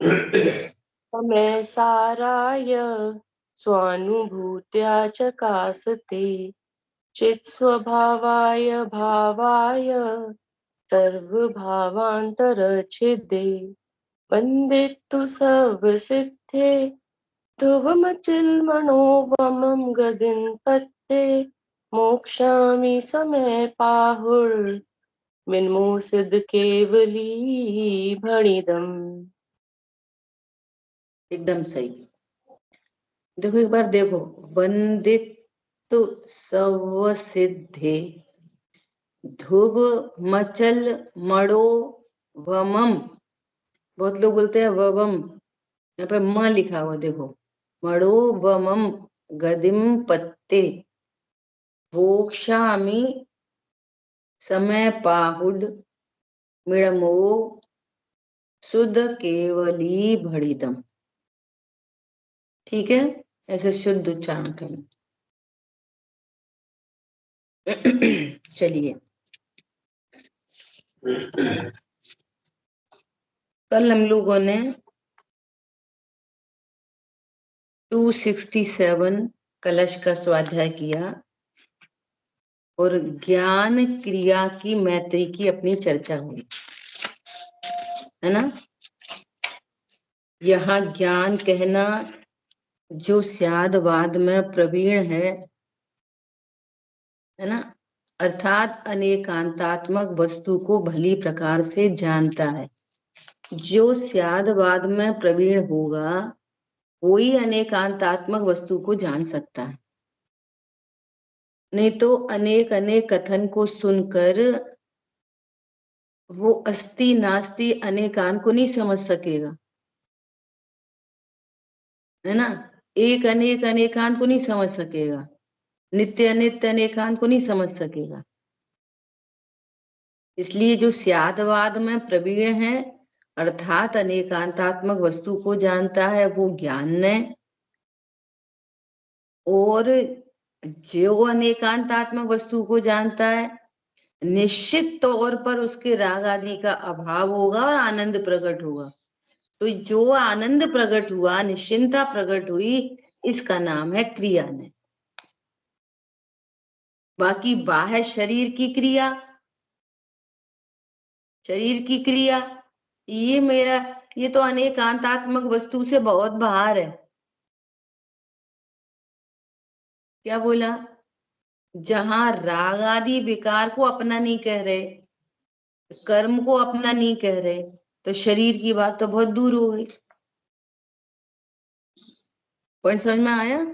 समय साराय स्वानुभूत्या चकासते चित् स्वभावाय भावाय सर्वभावान्तरच्छेदे वन्दितु सर्वसिद्धे ध्रुवमचिन्मनोवमं गदिं पत्ते मोक्षामि समय पाहुर्मिन्मोसिद केवली भणिदम्। एकदम सही। देखो एक बार देखो, वंदित सव सिद्धे ध्रुव मचल मड़ो वमम, बहुत लोग बोलते हैं ववम, यहाँ पे म लिखा हुआ देखो, मड़ो वमम गदिम पत्ते भोक्षामि समय पाहुड मिड़मो शुद्ध केवली भड़िदम। ठीक है, ऐसे शुद्ध उच्चारण करना। चलिए, कल हम लोगों ने 267 कलश का स्वाध्याय किया और ज्ञान क्रिया की मैत्री की अपनी चर्चा हुई, है ना। यहाँ ज्ञान कहना जो स्यादवाद में प्रवीण है ना, अर्थात अनेकांतात्मक वस्तु को भली प्रकार से जानता है। जो स्यादवाद में प्रवीण होगा वही अनेकांतात्मक वस्तु को जान सकता है, नहीं तो अनेक अनेक कथन को सुनकर वो अस्ति नास्ति अनेकांत को नहीं समझ सकेगा, है ना। एक अनेक अनेकांत को नहीं समझ सकेगा, नित्य अनित्य अनेकांत को नहीं समझ सकेगा। इसलिए जो स्यादवाद में प्रवीण है अर्थात अनेकांतात्मक वस्तु को जानता है वो ज्ञान है, और जो अनेकांतात्मक वस्तु को जानता है निश्चित तौर पर उसके राग आदि का अभाव होगा और आनंद प्रकट होगा। तो जो आनंद प्रकट हुआ, निश्चिंता प्रकट हुई, इसका नाम है क्रिया ने। बाकी बाह्य शरीर की क्रिया, शरीर की क्रिया ये तो अनेकांतात्मक वस्तु से बहुत बाहर है। क्या बोला? जहां राग आदि विकार को अपना नहीं कह रहे, कर्म को अपना नहीं कह रहे, तो शरीर की बात तो बहुत दूर हो गई। पॉइंट समझ में आया?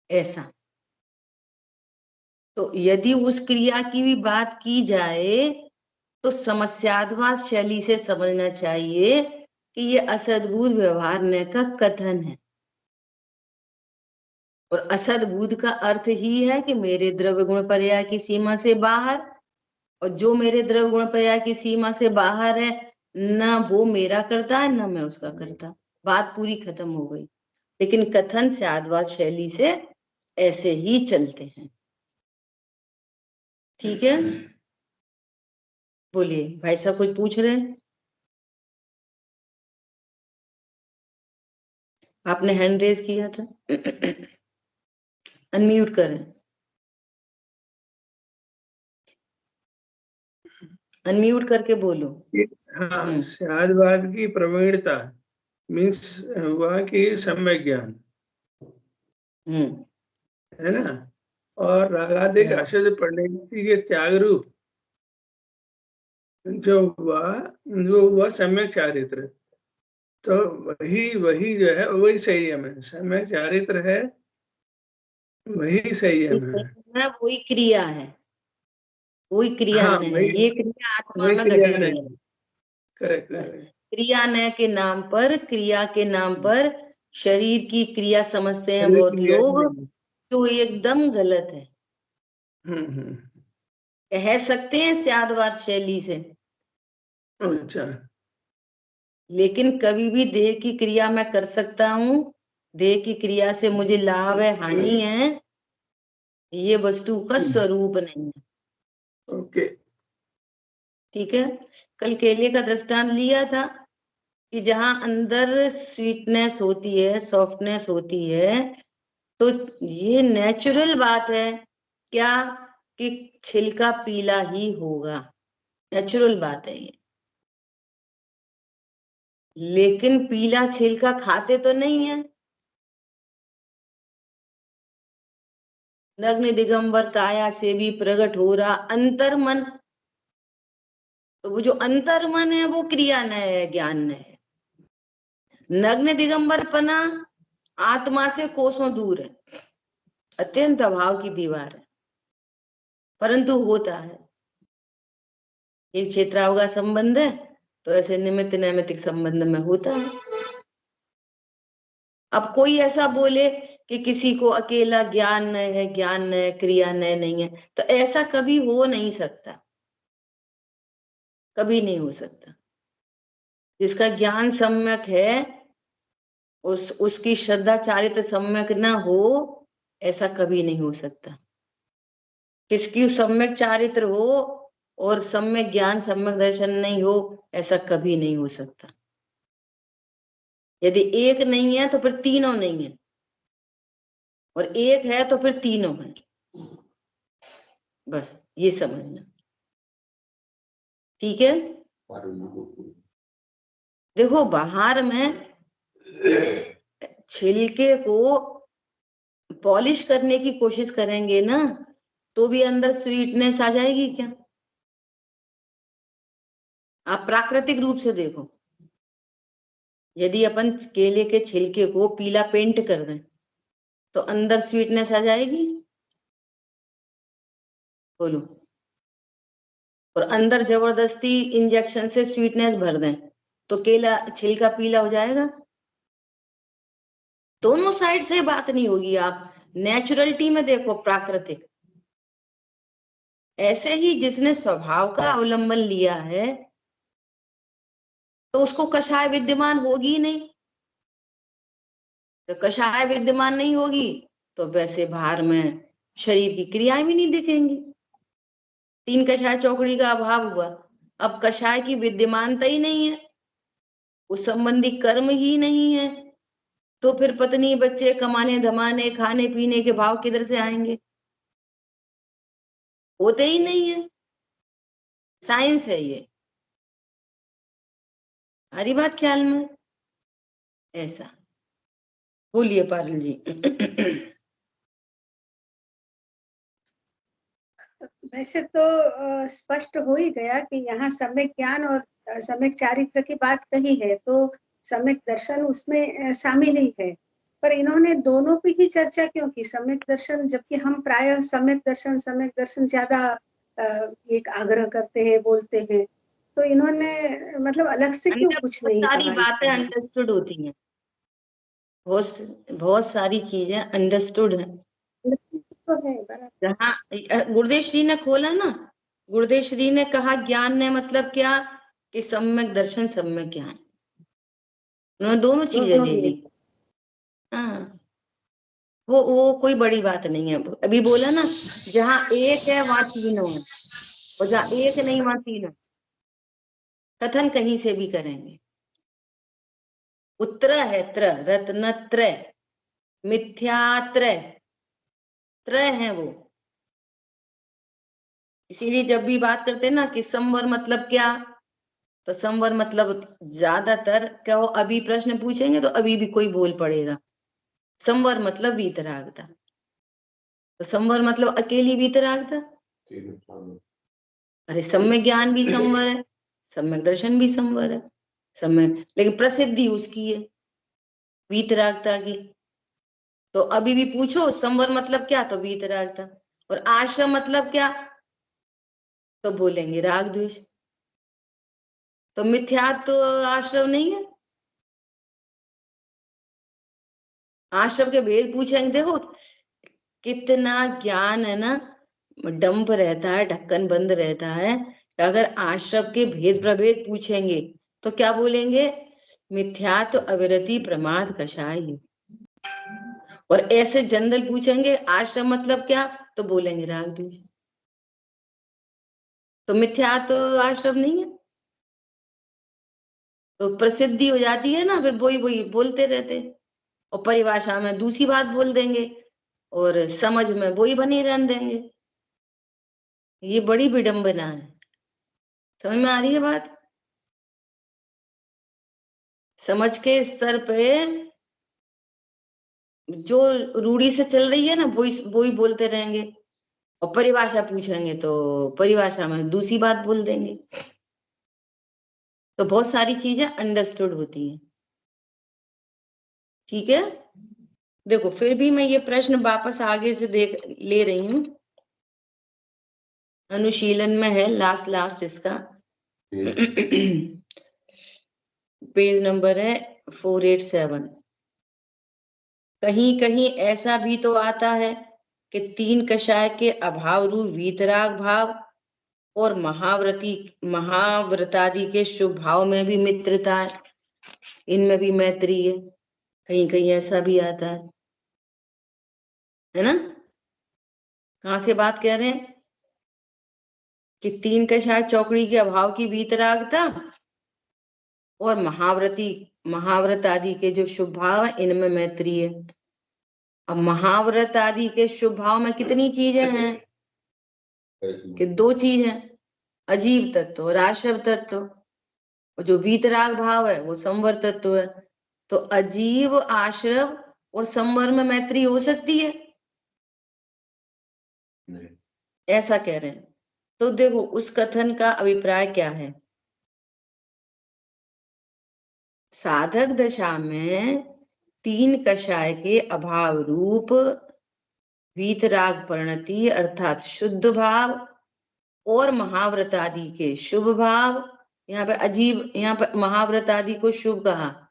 ऐसा तो यदि उस क्रिया की भी बात की जाए तो समस्याद्वाद शैली से समझना चाहिए कि ये असद्बुद्ध व्यवहार न का कथन है, और असद्बुद्ध का अर्थ ही है कि मेरे द्रव्य गुण पर्याय की सीमा से बाहर, और जो मेरे द्रव्य गुण पर्याय की सीमा से बाहर है न वो मेरा करता है न मैं उसका करता। बात पूरी खत्म हो गई। लेकिन कथन स्याद्वाद शैली से ऐसे ही चलते हैं। ठीक है, बोलिए भाई साहब, कुछ पूछ रहे हैं? आपने हैंड रेज किया था। अनम्यूट करें, अनम्यूट करके बोलो। हाँ, स्यादवाद की प्रवीणता मीन्स हुआ कि सम्यक ज्ञान, है ना। और रागादिक अशुद्ध परिणति के त्याग रूप जो हुआ सम्यक चारित्र। तो वही जो है वही संयम है, सम्यक चारित्र है वही संयम है, वही क्रिया है, वही क्रिया हाँ, न है। ये क्रिया आत्मा में घटित है। करेक्ट। क्रिया न के नाम पर, क्रिया के नाम पर शरीर की क्रिया समझते हैं बहुत लोग, तो एकदम गलत है। कह सकते हैं स्यादवाद शैली से, अच्छा, लेकिन कभी भी देह की क्रिया मैं कर सकता हूँ, देह की क्रिया से मुझे लाभ है हानि है, ये वस्तु का स्वरूप नहीं है। ओके, ठीक है, कल केले का दृष्टांत लिया था कि जहां अंदर स्वीटनेस होती है, सॉफ्टनेस होती है, तो ये नेचुरल बात है क्या कि छिलका पीला ही होगा, नेचुरल बात है ये। लेकिन पीला छिलका खाते तो नहीं है। नग्न दिगंबर काया से भी प्रकट हो रहा अंतर मन, तो वो जो अंतर मन है वो क्रिया न है, ज्ञान न है। नग्न दिगंबरपना आत्मा से कोसों दूर है, अत्यंत अभाव की दीवार है, परंतु होता है। एक क्षेत्रावगा संबंध है तो ऐसे निमित्त नैमित्तिक संबंध में होता है। अब कोई ऐसा बोले कि किसी को अकेला ज्ञान न है, ज्ञान न है, क्रिया न नहीं है, तो ऐसा कभी हो नहीं सकता, कभी नहीं हो सकता। जिसका ज्ञान सम्यक है उसकी श्रद्धा चारित्र सम्यक ना हो, ऐसा कभी नहीं हो सकता। किसकी सम्यक चारित्र हो और सम्यक ज्ञान सम्यक दर्शन नहीं हो, ऐसा कभी नहीं हो सकता। यदि एक नहीं है तो फिर तीनों नहीं है, और एक है तो फिर तीनों है। बस ये समझना, ठीक है। देखो बाहर में छिलके को पॉलिश करने की कोशिश करेंगे ना तो भी अंदर स्वीटनेस आ जाएगी क्या? आप प्राकृतिक रूप से देखो, यदि अपन केले के छिलके को पीला पेंट कर दें तो अंदर स्वीटनेस आ जाएगी? बोलो। और अंदर जबरदस्ती इंजेक्शन से स्वीटनेस भर दें तो केला छिलका पीला हो जाएगा? दोनों साइड से बात नहीं होगी। आप नेचुरलिटी में देखो, प्राकृतिक। ऐसे ही जिसने स्वभाव का अवलंबन लिया है तो उसको कषाय विद्यमान होगी नहीं। तो कषाय विद्यमान नहीं होगी तो वैसे बाहर में शरीर की क्रियाएं भी नहीं दिखेंगी। 3 कषाय चौकड़ी का अभाव हुआ, अब कषाय की विद्यमानता ही नहीं है, उस संबंधी कर्म ही नहीं है, तो फिर पत्नी बच्चे कमाने धमाने खाने पीने के भाव किधर से आएंगे? होते ही नहीं है। साइंस है ये, हरी बात ख्याल में। ऐसा बोलिए पारुल जी। वैसे तो स्पष्ट हो ही गया कि यहाँ सम्यक ज्ञान और सम्यक चारित्र की बात कही है, तो सम्यक दर्शन उसमें शामिल ही है। पर इन्होंने दोनों की ही चर्चा क्यों की, सम्यक दर्शन, जबकि हम प्रायः सम्यक दर्शन ज्यादा एक आग्रह करते हैं, बोलते हैं। तो इन्होंने मतलब अलग से क्यों कुछ बहुत नहीं सारी कहा? बातें अंडरस्टूड होती हैं, बहुत सारी चीजें अंडरस्टूड हैं। तो है बराबर। जहाँ गुरुदेव श्री ने खोला ना, गुरुदेव श्री ने कहा ज्ञान ने मतलब क्या कि सम्यक दर्शन सम्यक ज्ञान, उन्होंने दोनों चीजें ले ली। हाँ, वो कोई बड़ी बात नहीं है। अभी बोला ना, जहाँ एक है वहां तीनों है, और जहाँ एक नहीं वहां तीनों। कथन कहीं से भी करेंगे। उत्तर है त्र, रत्न त्रय, मिथ्यात्रय, त्रय है वो। इसीलिए जब भी बात करते हैं ना कि संवर मतलब क्या, तो संवर मतलब ज्यादातर क्या हो, अभी प्रश्न पूछेंगे तो अभी भी कोई बोल पड़ेगा। संवर मतलब वीतरागता, तो संवर मतलब अकेली वीतरागता। अरे सम्यक ज्ञान भी संवर है, सम्यक दर्शन भी संवर है, सम्यक, लेकिन प्रसिद्धि उसकी है वीतरागता की। तो अभी भी पूछो संवर मतलब क्या, तो वीतरागता। और आश्रम मतलब क्या, तो बोलेंगे राग द्वेष। तो मिथ्यात्व तो आश्रम नहीं है। आश्रम के भेद पूछेंगे, देखो कितना ज्ञान है ना, डंप रहता है, ढक्कन बंद रहता है। अगर आश्रम के भेद प्रभेद पूछेंगे तो क्या बोलेंगे, मिथ्यात्व अविरति प्रमाद कषाय। और ऐसे जनरल पूछेंगे आश्रम मतलब क्या, तो बोलेंगे राग द्वेष। तो मिथ्या तो आश्रम नहीं है, तो प्रसिद्धि हो जाती है ना, फिर वही वही बोलते रहते, और परिभाषा में दूसरी बात बोल देंगे और समझ में वही बनी रहने देंगे। ये बड़ी विडंबना है। समझ में आ रही है बात? समझ के स्तर पे जो रूढ़ी से चल रही है ना, वही वही बोलते रहेंगे, और परिभाषा पूछेंगे तो परिभाषा में दूसरी बात बोल देंगे। तो बहुत सारी चीजें अंडरस्टूड होती हैं। ठीक है, देखो फिर भी मैं ये प्रश्न वापस आगे से देख ले रही हूं, अनुशीलन में है, लास्ट इसका पेज नंबर है 487। कहीं कहीं ऐसा भी तो आता है कि तीन कषाय के अभाव रूप वीतराग भाव और महाव्रतादि के शुभ भाव में भी मित्रता है, इनमें भी मैत्री है। कहीं कहीं ऐसा भी आता है ना? कहाँ से बात कह रहे हैं कि तीन कषाय चौकड़ी के अभाव की वीतरागता और महाव्रत आदि के जो शुभ भाव है इनमें मैत्री है। अब महाव्रत आदि के शुभ भाव में कितनी चीजें हैं? कि दो चीज है, अजीव तत्व और आश्रव तत्व। और जो वीतराग भाव है वो संवर तत्व है। तो अजीव, आश्रव और संवर में मैत्री हो सकती है? नहीं। ऐसा कह रहे हैं। तो देखो उस कथन का अभिप्राय क्या है। साधक दशा में तीन कषाय के अभाव रूप वीतराग परिणति अर्थात शुद्ध भाव और महाव्रत आदि के शुभ भाव, यहाँ पे अजीब, यहाँ पे महाव्रत आदि को शुभ कहा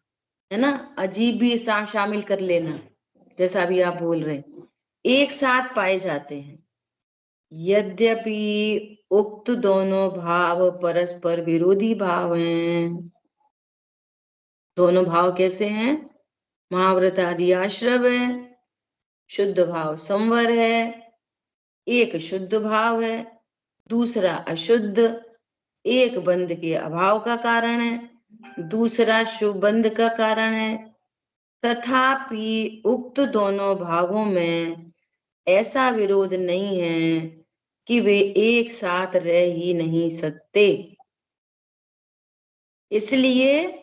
है ना, अजीब भी शामिल कर लेना, जैसा भी आप बोल रहे हैं, एक साथ पाए जाते हैं। यद्यपि उक्त दोनों भाव परस्पर विरोधी भाव हैं। दोनों भाव कैसे हैं? महाव्रत आदि आश्रव है, शुद्ध भाव संवर है। एक शुद्ध भाव है, दूसरा अशुद्ध। एक बंध के अभाव का कारण है, दूसरा शुभ बंध का कारण है। तथापि उक्त दोनों भावों में ऐसा विरोध नहीं है कि वे एक साथ रह ही नहीं सकते। इसलिए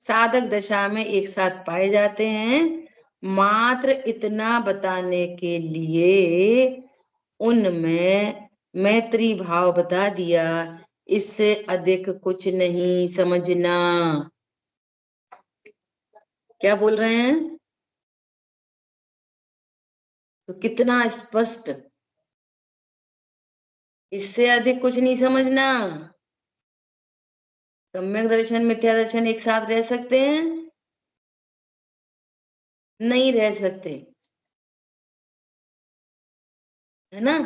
साधक दशा में एक साथ पाए जाते हैं। मात्र इतना बताने के लिए उनमें मैत्री भाव बता दिया, इससे अधिक कुछ नहीं समझना। क्या बोल रहे हैं? तो कितना स्पष्ट, इससे अधिक कुछ नहीं समझना। सम्यक दर्शन मिथ्या दर्शन एक साथ रह सकते हैं? नहीं रह सकते, है ना?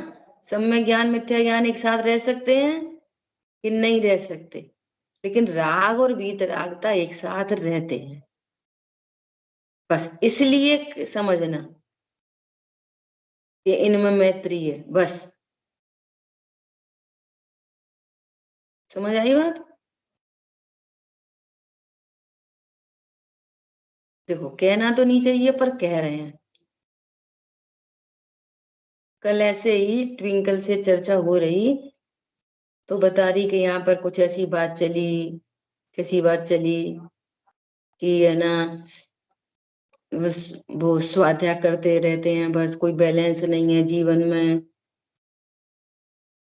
सम्यक ज्ञान मिथ्या ज्ञान एक साथ रह सकते हैं कि नहीं रह सकते? लेकिन राग और वीतरागता एक साथ रहते हैं। बस इसलिए समझना कि इनमें मैत्री है, बस। समझ आई बात? देखो कहना तो नहीं चाहिए पर कह रहे हैं। कल ऐसे ही ट्विंकल से चर्चा हो रही तो बता रही कि यहाँ पर कुछ ऐसी बात चली, कैसी बात चली कि है ना, बस वो स्वाध्याय करते रहते हैं, बस कोई बैलेंस नहीं है जीवन में,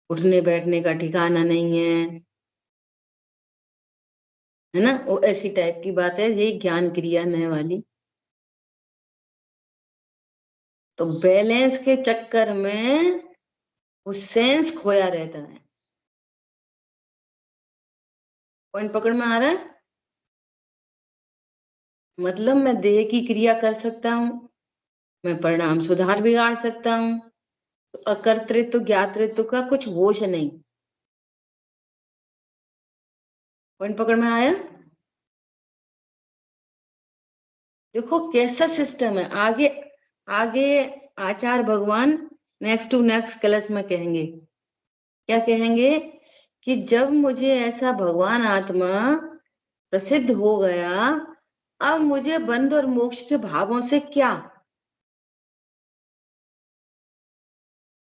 उठने बैठने का ठिकाना नहीं है ना? वो ऐसी टाइप की बात है, ये ज्ञान क्रिया नए वाली। तो बैलेंस के चक्कर में वो सेंस खोया रहता है। पॉइंट पकड़ में आ रहा है? मतलब मैं देह की क्रिया कर सकता हूँ, मैं परिणाम सुधार बिगाड़ सकता हूँ, तो अकर्तृत्व ज्ञातृत्व का कुछ होश नहीं। पॉइंट पकड़ में आया? देखो कैसा सिस्टम है। आगे आगे आचार्य भगवान नेक्स्ट टू नेक्स्ट क्लास में कहेंगे क्या कहेंगे कि जब मुझे ऐसा भगवान आत्मा प्रसिद्ध हो गया, अब मुझे बंध और मोक्ष के भावों से क्या।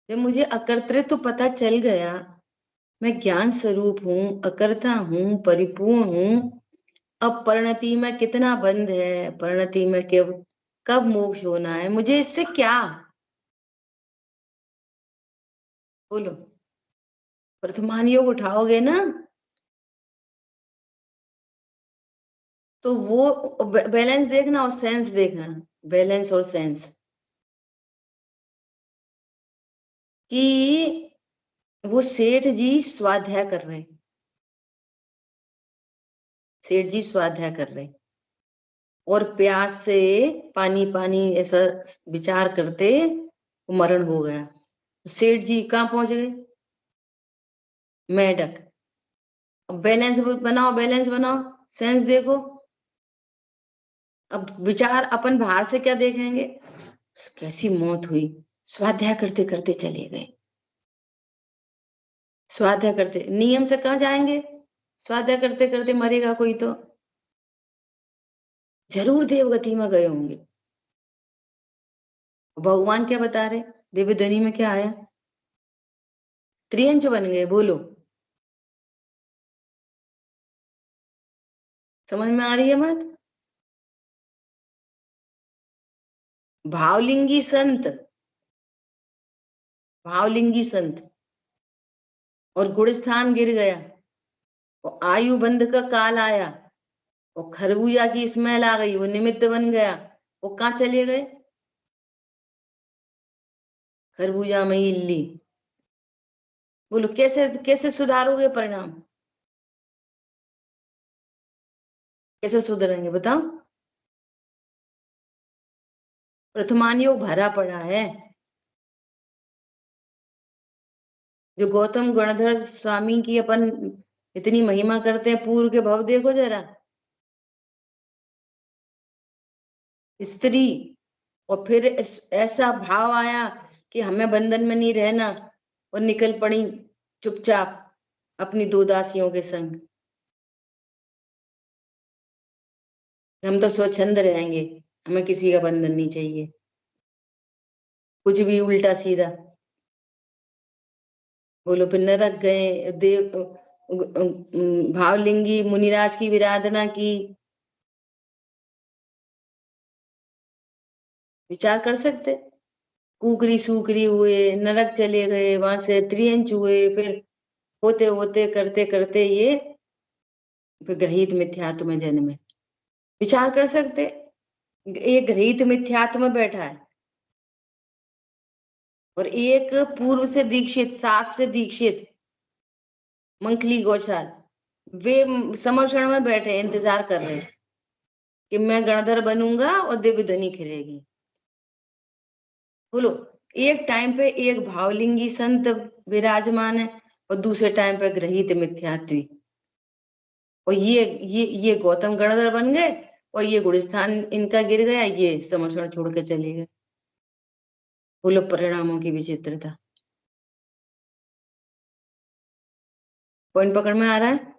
जब मुझे अकर्तृत्व पता चल गया, मैं ज्ञान स्वरूप हूँ, अकर्ता हूँ, परिपूर्ण हूँ, अब परिणति में कितना बंध है, परिणति में कब मोक्ष होना है, मुझे इससे क्या। बोलो, वर्तमान योग उठाओगे ना, तो वो बैलेंस देखना और सेंस देखना, बैलेंस और सेंस, कि वो सेठ जी स्वाध्याय कर रहे, सेठ जी स्वाध्याय कर रहे और प्यास से पानी पानी ऐसा विचार करते मरण हो गया। सेठ जी कहाँ पहुंच गए, मेढक। बैलेंस बनाओ, बैलेंस बनाओ, सेंस देखो। अब विचार अपन बाहर से क्या देखेंगे, कैसी मौत हुई, स्वाध्याय करते करते चले गए, स्वाध्याय करते, नियम से कहाँ जाएंगे, स्वाध्याय करते करते मरेगा कोई तो जरूर देवगति में गए होंगे। भगवान क्या बता रहे, दिव्य ध्वनि में क्या आया, त्रियंच बन गए। बोलो, समझ में आ रही है बात। भावलिंगी संत, भावलिंगी संत, और गुणस्थान गिर गया, और आयु बंध का काल आया, और खरबूजा की स्मेल आ गई, वो निमित्त बन गया, वो कहाँ चले गए, खरबूजा में ही इल्ली। बोलो, कैसे कैसे सुधारोगे परिणाम, कैसे सुधरेंगे बताओ। वर्तमान योग भरा पड़ा है। जो गौतम गणधर स्वामी की अपन इतनी महिमा करते हैं, पूर्व के भव देखो जरा, स्त्री, और फिर ऐसा भाव आया कि हमें बंधन में नहीं रहना, और निकल पड़ी चुपचाप अपनी दो दासियों के संग। हम तो स्वच्छंद रहेंगे, हमें किसी का बंधन नहीं चाहिए, कुछ भी उल्टा सीधा। बोलो, फिर नरक गए, देव भावलिंगी मुनिराज की विराधना की, विचार कर सकते, कुकरी सूकरी हुए, नरक चले गए, वहां से त्रियंच हुए, फिर होते होते करते करते ये फिर ग्रहित मिथ्यात्व में जन्म है। विचार कर सकते, एक ग्रहित मिथ्यात्व में बैठा है, और एक पूर्व से दीक्षित, सात से दीक्षित मंकली गौशाल, वे समर्षण में बैठे इंतजार कर रहे हैं कि मैं गणधर बनूंगा और दिव्य ध्वनि खिलेगी। बोलो, एक टाइम पे एक भावलिंगी संत विराजमान है, और दूसरे टाइम पे ग्रहित मिथ्यात्वी, और ये गौतम गणधर बन गए, और ये गुणस्थान इनका गिर गया, ये समर्षण छोड़ के चले गए। बोलो, परिणामों की विचित्रता। पॉइंट पकड़ में आ रहा है।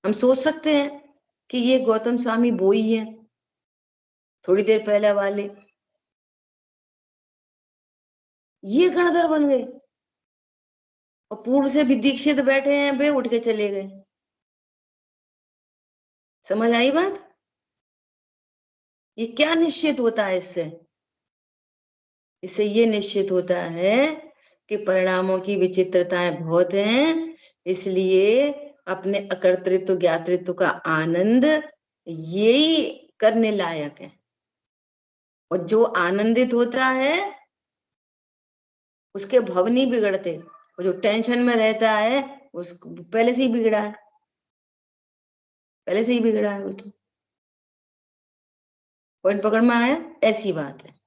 हम सोच सकते हैं कि ये गौतम स्वामी वो ही है थोड़ी देर पहले वाले, ये गणधर बन गए, और पूर्व से भी दीक्षित बैठे हैं, वे उठ के चले गए। समझ आई बात। ये क्या निश्चित होता है इससे, इससे ये निश्चित होता है कि परिणामों की विचित्रताएं बहुत हैं, इसलिए अपने अकर्तृत्व ज्ञातृत्व का आनंद यही करने लायक है। और जो आनंदित होता है उसके भव नहीं बिगड़ते, और जो टेंशन में रहता है उसको पहले से ही बिगड़ा है, पहले से ही बिगड़ा है वो तो। पॉइंट पकड़ में आया, ऐसी बात है।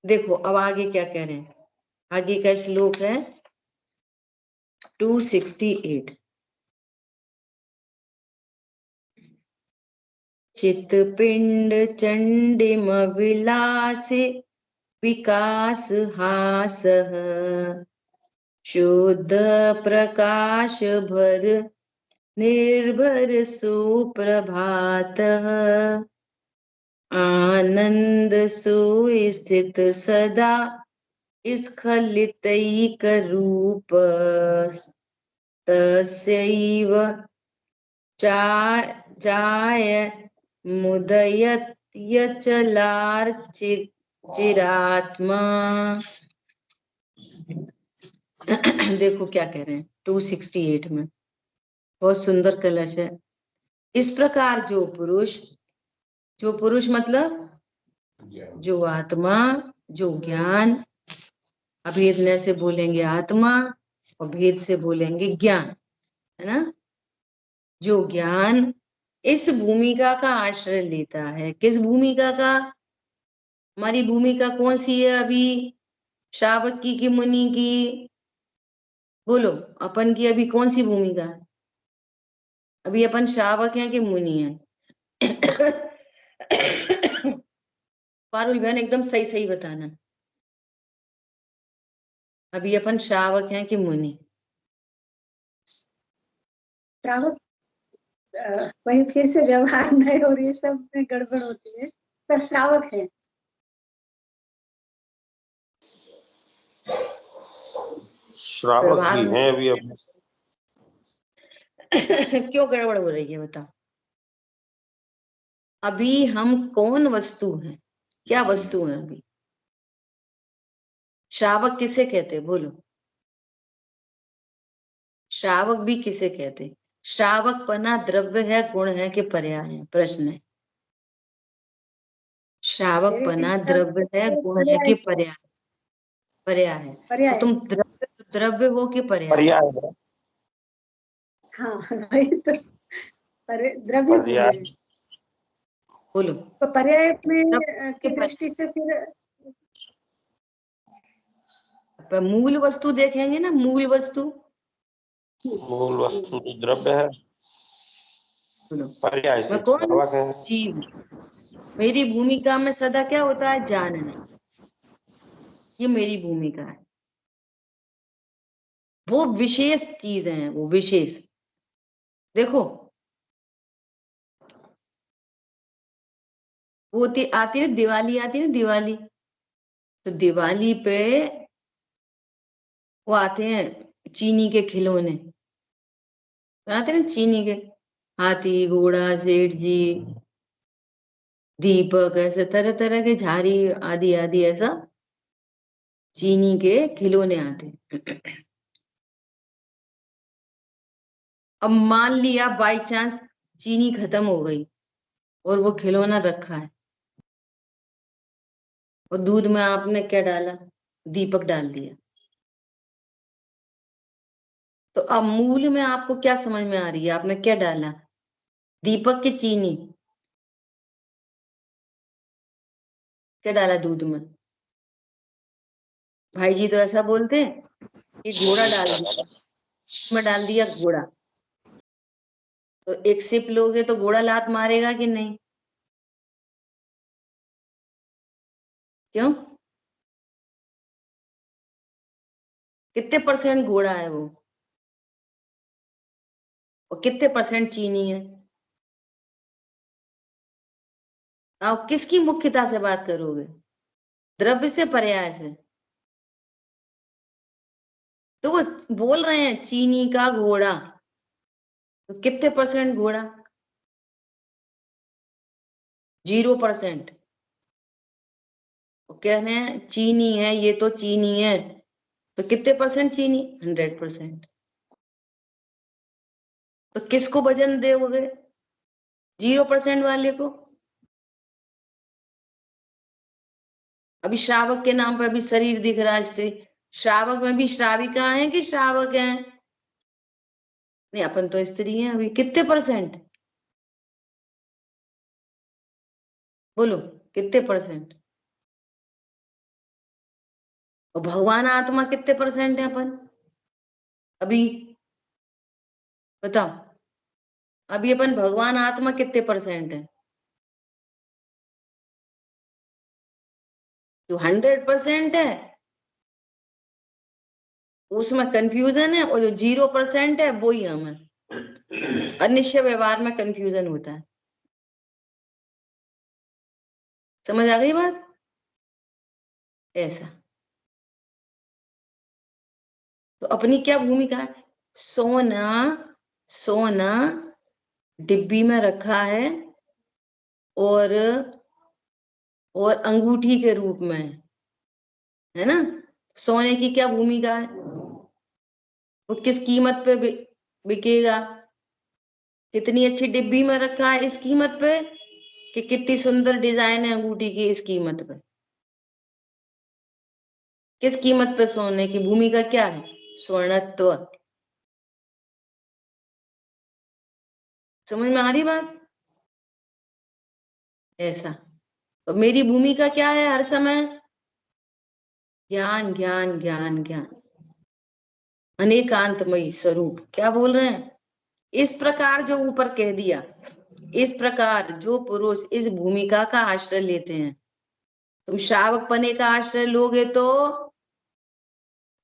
देखो अब आगे क्या कह रहे हैं, आगे का श्लोक है 268। चित्तपिंड चंडिम विलासे विकास हासः शुद्ध प्रकाश भर निर्भर सुप्रभातः आनंद सुस्थित सदा स्खलितैक रूप तस्यैव जाय मुदयत चिरात्मा। देखो क्या कह रहे हैं 268 में, बहुत सुंदर कलश है। इस प्रकार जो पुरुष मतलब जो आत्मा, जो ज्ञान, अभेदने से बोलेंगे आत्मा और भेद से बोलेंगे ज्ञान, है ना। जो ज्ञान इस भूमिका का आश्रय लेता है। किस भूमिका का? हमारी भूमिका कौन सी है अभी? श्रावक की कि मुनि की? बोलो, अपन की अभी कौन सी भूमिका है? अभी अपन श्रावक हैं कि मुनि हैं? पारुल बहन एकदम सही सही बताना, अभी अपन श्रावक हैं कि मुनि? श्रावक, वही फिर से व्यवहार नहीं और ये सब में गड़बड़ होती है, पर श्रावक है। श्रावक ही हैं अभी अब। क्यों गड़बड़ हो रही है बताओ? अभी हम कौन वस्तु हैं? क्या वस्तु है अभी? श्रावक किसे कहते? बोलो, श्रावक भी किसे कहते? श्रावक पना द्रव्य है, गुण है कि पर्याय है? प्रश्न है। श्रावक पना द्रव्य है, गुण है कि पर्याय? पर्याय है। तो तुम द्रव्य हो कि पर्याय? हाँ वही तो, द्रव्य भी है। बोलो, तो पर्याय में की दृष्टि से फिर मूल वस्तु देखेंगे ना, मूल वस्तु तो द्रव्य है, पर्याय से मैं कौन? श्रावक है। जीव। मेरी भूमिका में सदा क्या होता है? जानना। ये मेरी भूमिका है। वो विशेष चीज है, वो विशेष। देखो वो आती है दिवाली, आती है ना दिवाली, तो दिवाली पे वो आते हैं चीनी के खिलौने, आते हैं ना चीनी के, हाथी घोड़ा सेठ जी, दीपक, ऐसे तरह तरह के झाड़ी आदि आदि, ऐसा चीनी के खिलौने आते हैं। अब मान लिया बाई चांस चीनी खत्म हो गई और वो खिलौना रखा है, और दूध में आपने क्या डाला? दीपक डाल दिया। तो अब मूल में आपको क्या समझ में आ रही है? आपने क्या डाला? दीपक की चीनी? क्या डाला दूध में? भाई जी तो ऐसा बोलते हैं कि घोड़ा डाल दिया, में डाल दिया घोड़ा, तो एक सिप लोगे तो घोड़ा लात मारेगा कि नहीं? क्यों? कितने परसेंट घोड़ा है वो, और कितने परसेंट चीनी है? आप किसकी मुख्यता से बात करोगे? द्रव्य से, पर्याय से? तो वो बोल रहे हैं चीनी का घोड़ा, तो कितने परसेंट घोड़ा? 0%। वो कह रहे हैं चीनी है, ये तो चीनी है, तो कितने परसेंट चीनी? 100%। तो किसको वजन दोगे? 0% वाले को। अभी श्रावक के नाम पे अभी शरीर दिख रहा है स्त्री, श्रावक में भी श्राविका है कि श्रावक है? नहीं, अपन तो स्त्री हैं अभी। कितने परसेंट? बोलो कितने परसेंट? और भगवान आत्मा कितने परसेंट है अपन अभी? बताओ, अभी अपन भगवान आत्मा कितने परसेंट है? जो 100% है उसमें कंफ्यूजन है, और जो 0% है वो ही हम है। अनिश्चय व्यवहार में कंफ्यूजन होता है। समझ आ गई बात? ऐसा तो अपनी क्या भूमिका है? सोना सोना डिब्बी में रखा है और अंगूठी के रूप में है ना। सोने की क्या भूमिका है? वो किस कीमत पे बिकेगा? कितनी अच्छी डिब्बी में रखा है इस कीमत पे, कि कितनी सुंदर डिजाइन है अंगूठी की इस कीमत पे। किस कीमत पे सोने की भूमिका क्या है? स्वर्णत्व। समझ में आ रही बात? ऐसा तो मेरी भूमिका क्या है हर समय? ज्ञान ज्ञान ज्ञान ज्ञान, अनेकांतमयी स्वरूप। क्या बोल रहे हैं? इस प्रकार जो ऊपर कह दिया, इस प्रकार जो पुरुष इस भूमिका का आश्रय लेते हैं, तुम श्रावक पने का आश्रय लोगे तो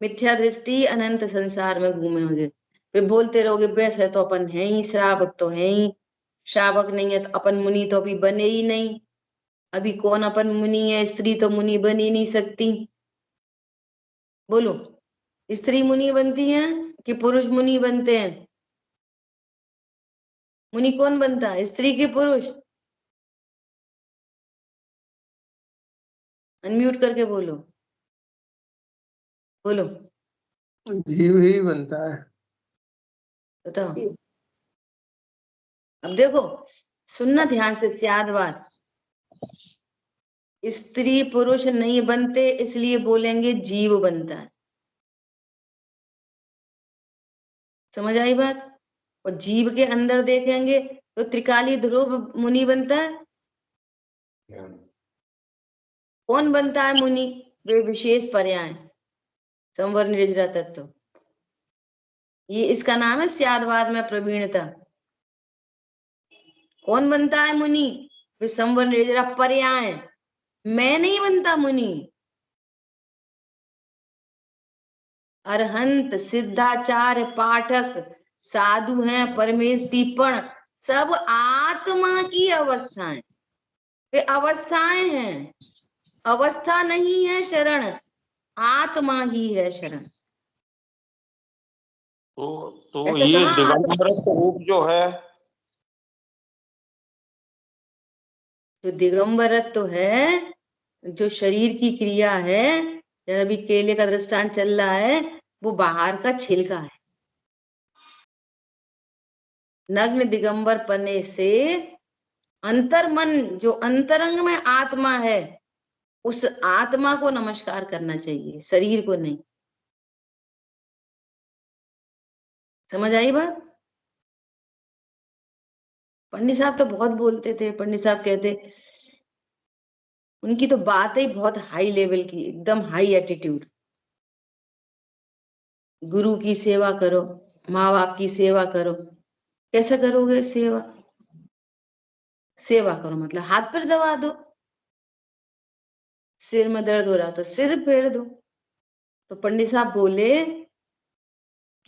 मिथ्या दृष्टि अनंत संसार में घूमोगे। फिर बोलते रहोगे वैसे तो अपन है ही, श्रावक तो है ही, श्रावक नहीं है तो अपन मुनि तो अभी बने ही नहीं। अभी कौन अपन मुनि है? स्त्री तो मुनि बन ही नहीं सकती। बोलो, स्त्री मुनि बनती है कि पुरुष मुनि बनते हैं? मुनि कौन बनता है, स्त्री के पुरुष? अनम्यूट करके बोलो, बोलो, जीव ही बनता है। बताओ। अब देखो, सुनना ध्यान से स्यादवाद। स्त्री पुरुष नहीं बनते इसलिए बोलेंगे जीव बनता है। समझ आई बात? और जीव के अंदर देखेंगे तो त्रिकाली ध्रुव मुनि बनता है। कौन बनता है मुनि? वे विशेष पर्याय, संवर निर्जरा तत्व। ये इसका नाम है स्यादवाद में प्रवीणता। कौन बनता है मुनि? वे संवर निर्जरा पर्याय। मैं नहीं बनता मुनि। अरहंत, सिद्धाचार्य, पाठक, साधु हैं, परमेश दीपण, सब आत्मा की अवस्थाएं। वे अवस्थाएं हैं, अवस्था नहीं है शरण, आत्मा ही है शरण। तो ऐसा ये कहाँ दिगंबर रूप जो है, जो दिगंबरत्व है, जो शरीर की क्रिया है, जैसे अभी केले का दृष्टांत चल रहा है, वो बाहर का छिलका है। नग्न दिगंबर पने से अंतर्मन, जो अंतरंग में आत्मा है, उस आत्मा को नमस्कार करना चाहिए, शरीर को नहीं। समझ आई बात? पंडित साहब तो बहुत बोलते थे। पंडित साहब कहते, उनकी तो बात ही बहुत हाई लेवल की, एकदम हाई एटीट्यूड। गुरु की सेवा करो, माँ बाप की सेवा करो। कैसे करोगे सेवा? सेवा करो मतलब हाथ पर दबा दो। सिर में दर्द हो रहा तो सिर फेर दो। तो पंडित साहब बोले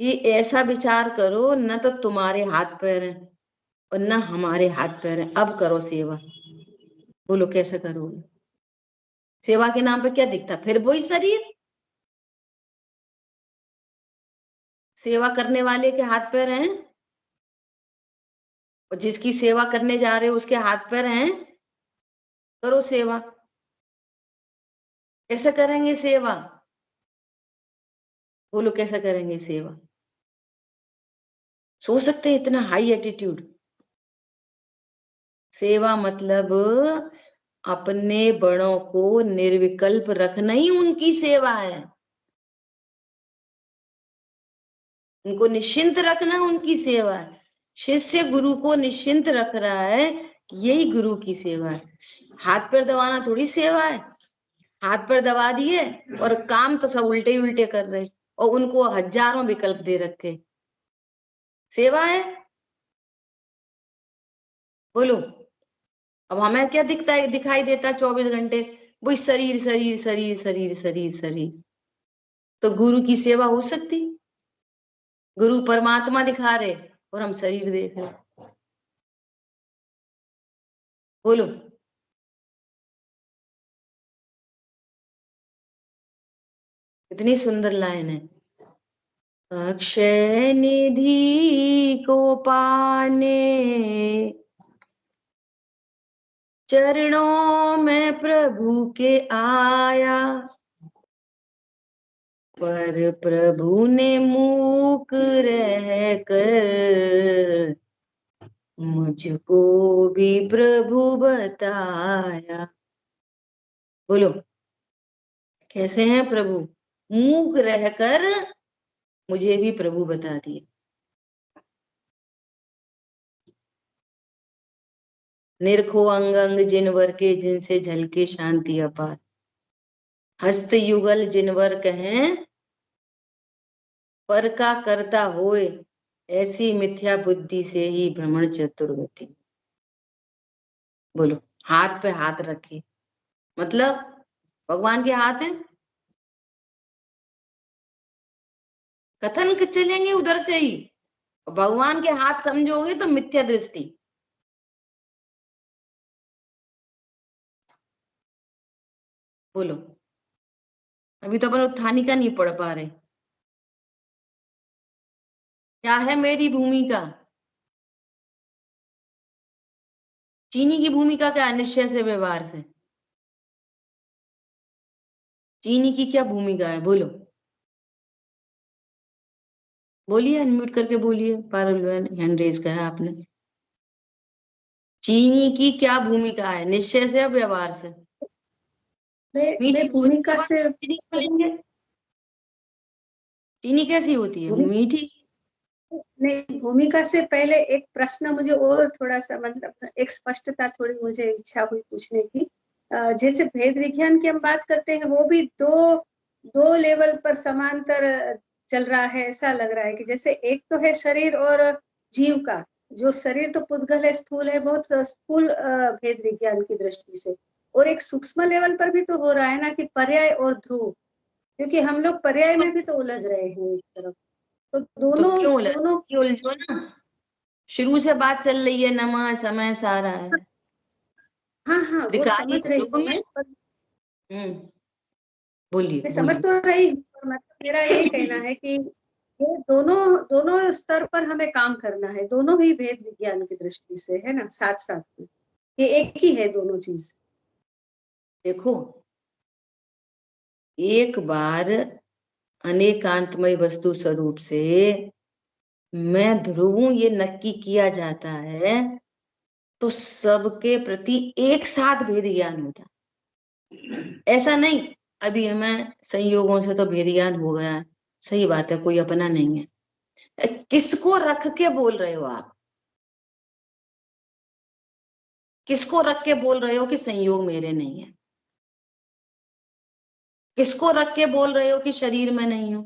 कि ऐसा विचार करो, न तो तुम्हारे हाथ पैर हैं और न हमारे हाथ पैर हैं, अब करो सेवा। बोलो कैसे करोगे? सेवा के नाम पे क्या दिखता? फिर वही शरीर। सेवा करने वाले के हाथ पैर हैं और जिसकी सेवा करने जा रहे हो उसके हाथ पैर हैं, करो सेवा। कैसे करेंगे सेवा? बोलो कैसे करेंगे सेवा? सोच सकते हैं इतना हाई एटीट्यूड? सेवा मतलब अपने बड़ों को निर्विकल्प रखना ही उनकी सेवा है। उनको निश्चिंत रखना उनकी सेवा है। शिष्य गुरु को निश्चिंत रख रहा है, यही गुरु की सेवा है। हाथ पैर दबाना थोड़ी सेवा है। हाथ पैर दबा दिए और काम तो सब उल्टे ही उल्टे कर रहे, और उनको हजारों विकल्प दे रखे, सेवा है? बोलो। अब हमें क्या दिखता है, दिखाई देता 24 घंटे? वही शरीर शरीर शरीर शरीर शरीर शरीर। तो गुरु की सेवा हो सकती? गुरु परमात्मा दिखा रहे और हम शरीर देख रहे। बोलो। कितनी सुंदर लाइन है। अक्षय निधि को पाने चरणों में प्रभु के आया, पर प्रभु ने मूक रह कर मुझको भी प्रभु बताया। बोलो कैसे हैं प्रभु? मूक रहकर मुझे भी प्रभु बता दिए। निरखो अंग अंग जिनवर के, जिनसे झलके शांति अपार। हस्त युगल जिनवर कहें, पर का करता होए, ऐसी मिथ्या बुद्धि से ही भ्रमण चतुर्गति। बोलो हाथ पे हाथ रखे, मतलब भगवान के हाथ हैं, कथन के चलेंगे उधर से ही। भगवान के हाथ समझोगे तो मिथ्या दृष्टि। बोलो अभी तो अपन उत्थानी का नहीं पढ़ पा रहे। क्या है मेरी भूमिका? चीनी की भूमिका क्या है? निश्चय से व्यवहार से। चीनी की क्या भूमिका है? बोलो बोलिए, अनम्यूट करके बोलिए। पारुल बहन हैंड रेज करा आपने। चीनी की क्या भूमिका है, निश्चय से या व्यवहार से? मैं भूमिका से चीनी कैसी होती है? मीठी। नहीं, भूमिका से पहले एक प्रश्न मुझे और थोड़ा सा, मतलब एक स्पष्टता थोड़ी मुझे इच्छा हुई पूछने की। जैसे भेद विज्ञान की हम बात करते हैं, वो भी दो लेवल पर समांतर चल रहा है, ऐसा लग रहा है कि जैसे एक तो है शरीर और जीव का। जो शरीर तो पुद्गल है, स्थूल है, बहुत स्थूल भेद विज्ञान की दृष्टि से। और एक सूक्ष्म लेवल पर भी तो हो रहा है ना, कि पर्याय और ध्रुव, क्योंकि हम लोग पर्याय में भी तो उलझ रहे हैं एक तरफ। तो दोनों उलझो ना, शुरू से बात चल रही है, नमः समय सारा है। हाँ हाँ, वो समझ रही हूँ मैं, पर बोलिए मैं समझ तो रही हूँ, पर मतलब मेरा ये कहना है कि ये दोनों स्तर पर हमें काम करना है, दोनों ही भेद विज्ञान की दृष्टि से, है ना, साथ साथ में। ये एक ही है दोनों चीज। देखो एक बार अनेकांतमय वस्तु स्वरूप से मैं ध्रुव हूं ये नक्की किया जाता है, तो सबके प्रति एक साथ भेद ज्ञान होता। ऐसा नहीं अभी हमें संयोगों से तो भेद ज्ञान हो गया है, सही बात है, कोई अपना नहीं है। किसको रख के बोल रहे हो आप? किसको रख के बोल रहे हो कि संयोग मेरे नहीं है? किसको रख के बोल रहे हो कि शरीर में नहीं हूं?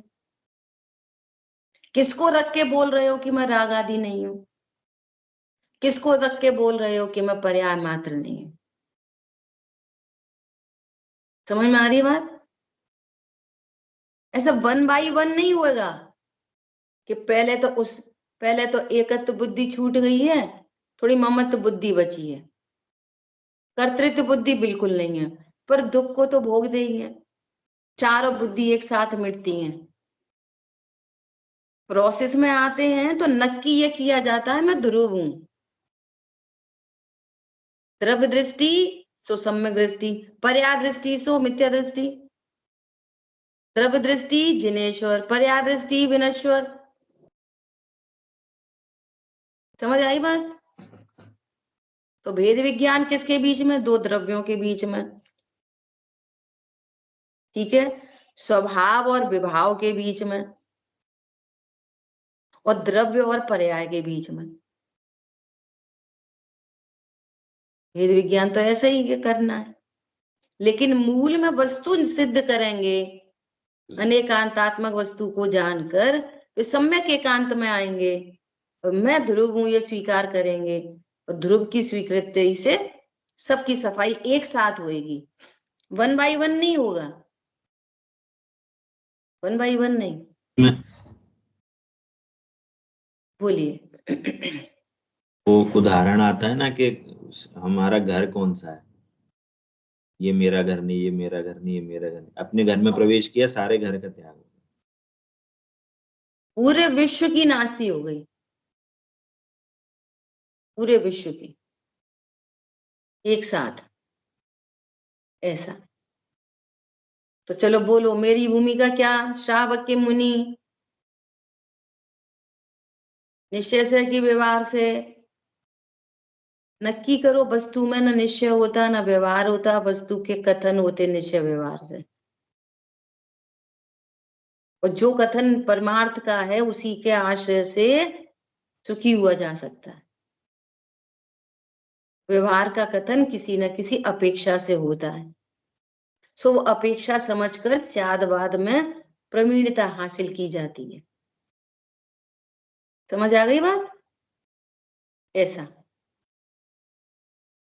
किसको रख के बोल रहे हो कि मैं राग आदि नहीं हूं? किसको रख के बोल रहे हो कि मैं पर्याय मात्र नहीं हूं? समझ में आ रही है बात? ऐसा 1 by 1 नहीं होगा कि पहले तो एकत्व बुद्धि छूट गई है, थोड़ी ममत्व बुद्धि बची है, कर्तृत्व बुद्धि बिल्कुल नहीं है, पर दुख को तो भोग दे ही है। चारों बुद्धि एक साथ मिटती हैं, प्रोसेस में आते हैं तो नक्की ये किया जाता है मैं ध्रुव हूं। द्रव्य दृष्टि सो सम्यक दृष्टि, पर्या दृष्टि सो मिथ्या दृष्टि। द्रव्य दृष्टि जिनेश्वर, पर्या दृष्टि विनश्वर। समझ आई बात? तो भेद विज्ञान किसके बीच में? दो द्रव्यों के बीच में, ठीक है, स्वभाव और विभाव के बीच में, और द्रव्य और पर्याय के बीच में। भेद विज्ञान तो ऐसे ही करना है, लेकिन मूल में वस्तु सिद्ध करेंगे। अनेकांतात्मक वस्तु को जानकर वे सम्यक एकांत में आएंगे और मैं ध्रुव हूं ये स्वीकार करेंगे, और ध्रुव की स्वीकृति से सबकी सफाई एक साथ होएगी। 1 by 1 नहीं होगा, 1 by 1 नहीं। बोलिए। वो उदाहरण आता है ना कि हमारा घर कौन सा है, ये मेरा घर नहीं, ये मेरा घर नहीं, ये मेरा घर नहीं। अपने घर में प्रवेश किया, सारे घर का त्याग हो गया। पूरे विश्व की नास्ती हो गई, पूरे विश्व की एक साथ, ऐसा। तो चलो बोलो, मेरी भूमिका क्या? श्रावक मुनि निश्चय से कि व्यवहार से नक्की करो। वस्तु में न निश्चय होता न व्यवहार होता, वस्तु के कथन होते निश्चय व्यवहार से। और जो कथन परमार्थ का है उसी के आश्रय से सुखी हुआ जा सकता है। व्यवहार का कथन किसी न किसी अपेक्षा से होता है। सो वो अपेक्षा समझकर स्यादवाद में प्रवीणता हासिल की जाती है। समझ आ गई बात? ऐसा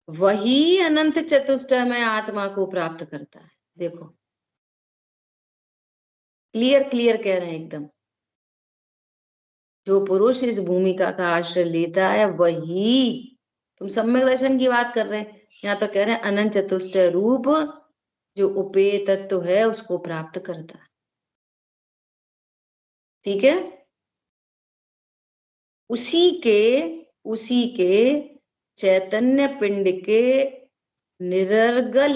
वही अनंत चतुष्टय में आत्मा को प्राप्त करता है। देखो क्लियर क्लियर कह रहे हैं एकदम। जो पुरुष इस भूमिका का आश्रय लेता है वही, तुम सम्यक दर्शन की बात कर रहे हैं, यहाँ तो कह रहे हैं अनंत चतुष्टय रूप जो उपेय तत्व है उसको प्राप्त करता है। ठीक है? उसी के चैतन्य पिंड के निरर्गल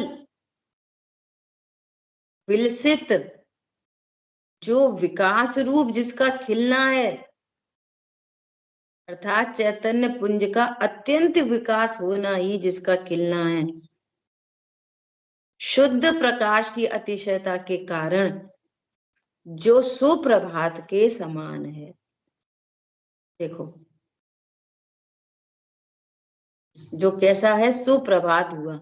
विलसित जो विकास रूप जिसका खिलना है, अर्थात चैतन्य पुंज का अत्यंत विकास होना ही जिसका खिलना है, शुद्ध प्रकाश की अतिशयता के कारण जो सुप्रभात के समान है। देखो जो कैसा है, सुप्रभात हुआ।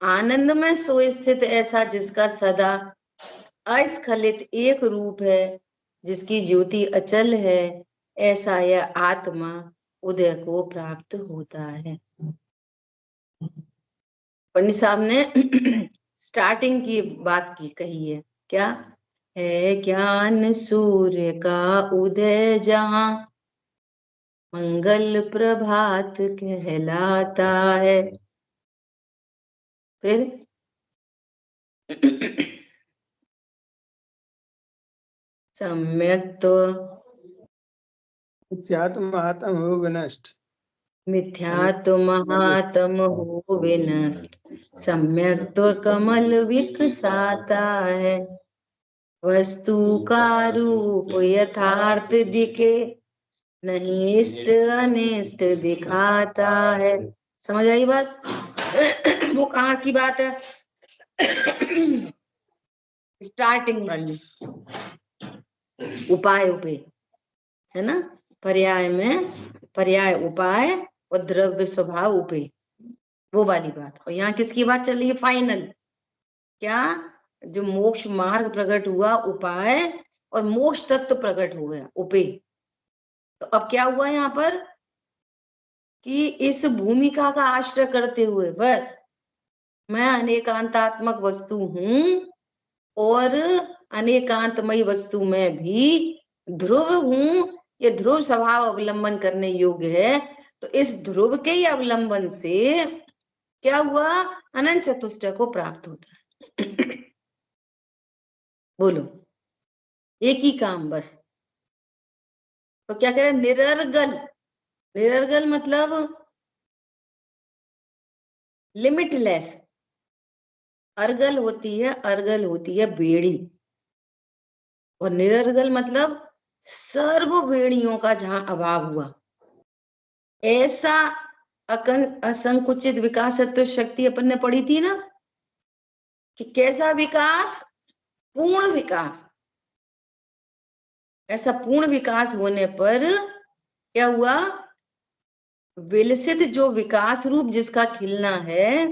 आनंद में सुस्थित ऐसा जिसका सदा अस्खलित एक रूप है, जिसकी ज्योति अचल है, ऐसा यह आत्मा उदय को प्राप्त होता है। पंडित साहब ने स्टार्टिंग की बात की कही है, क्या है? ज्ञान सूर्य का उदय जहां मंगल प्रभात कहलाता है। फिर सम्यक तो महात्म हो विनष्ट, मिथ्यात्व महात्म हो विनष्ट, सम्यक तो कमल विकसाता है। वस्तु का रूप यथार्थ दिखे, नहीं इष्ट अनिष्ट दिखाता है। समझ आई बात? वो कहाँ की बात है? स्टार्टिंग वाली, उपाय उपाय है ना, पर्याय में पर्याय उपाय और द्रव्य स्वभाव उपाय, वो वाली बात। और यहाँ किसकी बात चल रही है? फाइनल क्या? जो मोक्ष मार्ग प्रकट हुआ उपाय, और मोक्ष तत्व प्रकट हो गया उपाय। तो अब क्या हुआ यहाँ पर कि इस भूमिका का आश्रय करते हुए बस मैं अनेकांतात्मक वस्तु हूं और अनेकांतमयी वस्तु में भी ध्रुव हूं, ये ध्रुव स्वभाव अवलंबन करने योग्य है। तो इस ध्रुव के ही अवलंबन से क्या हुआ? अनंत चतुष्टय को प्राप्त होता है। बोलो एक ही काम बस। तो क्या कह रहे? निरर्गल, निरर्गल मतलब लिमिटलेस। अर्गल होती है बेड़ी, और निरर्गल मतलब सर्व बेड़ियों का जहां अभाव हुआ, ऐसा असंकुचित विकास तो शक्ति अपन ने पढ़ी थी ना, कि कैसा विकास? पूर्ण विकास। ऐसा पूर्ण विकास होने पर क्या हुआ? विलसित जो विकास रूप जिसका खिलना है,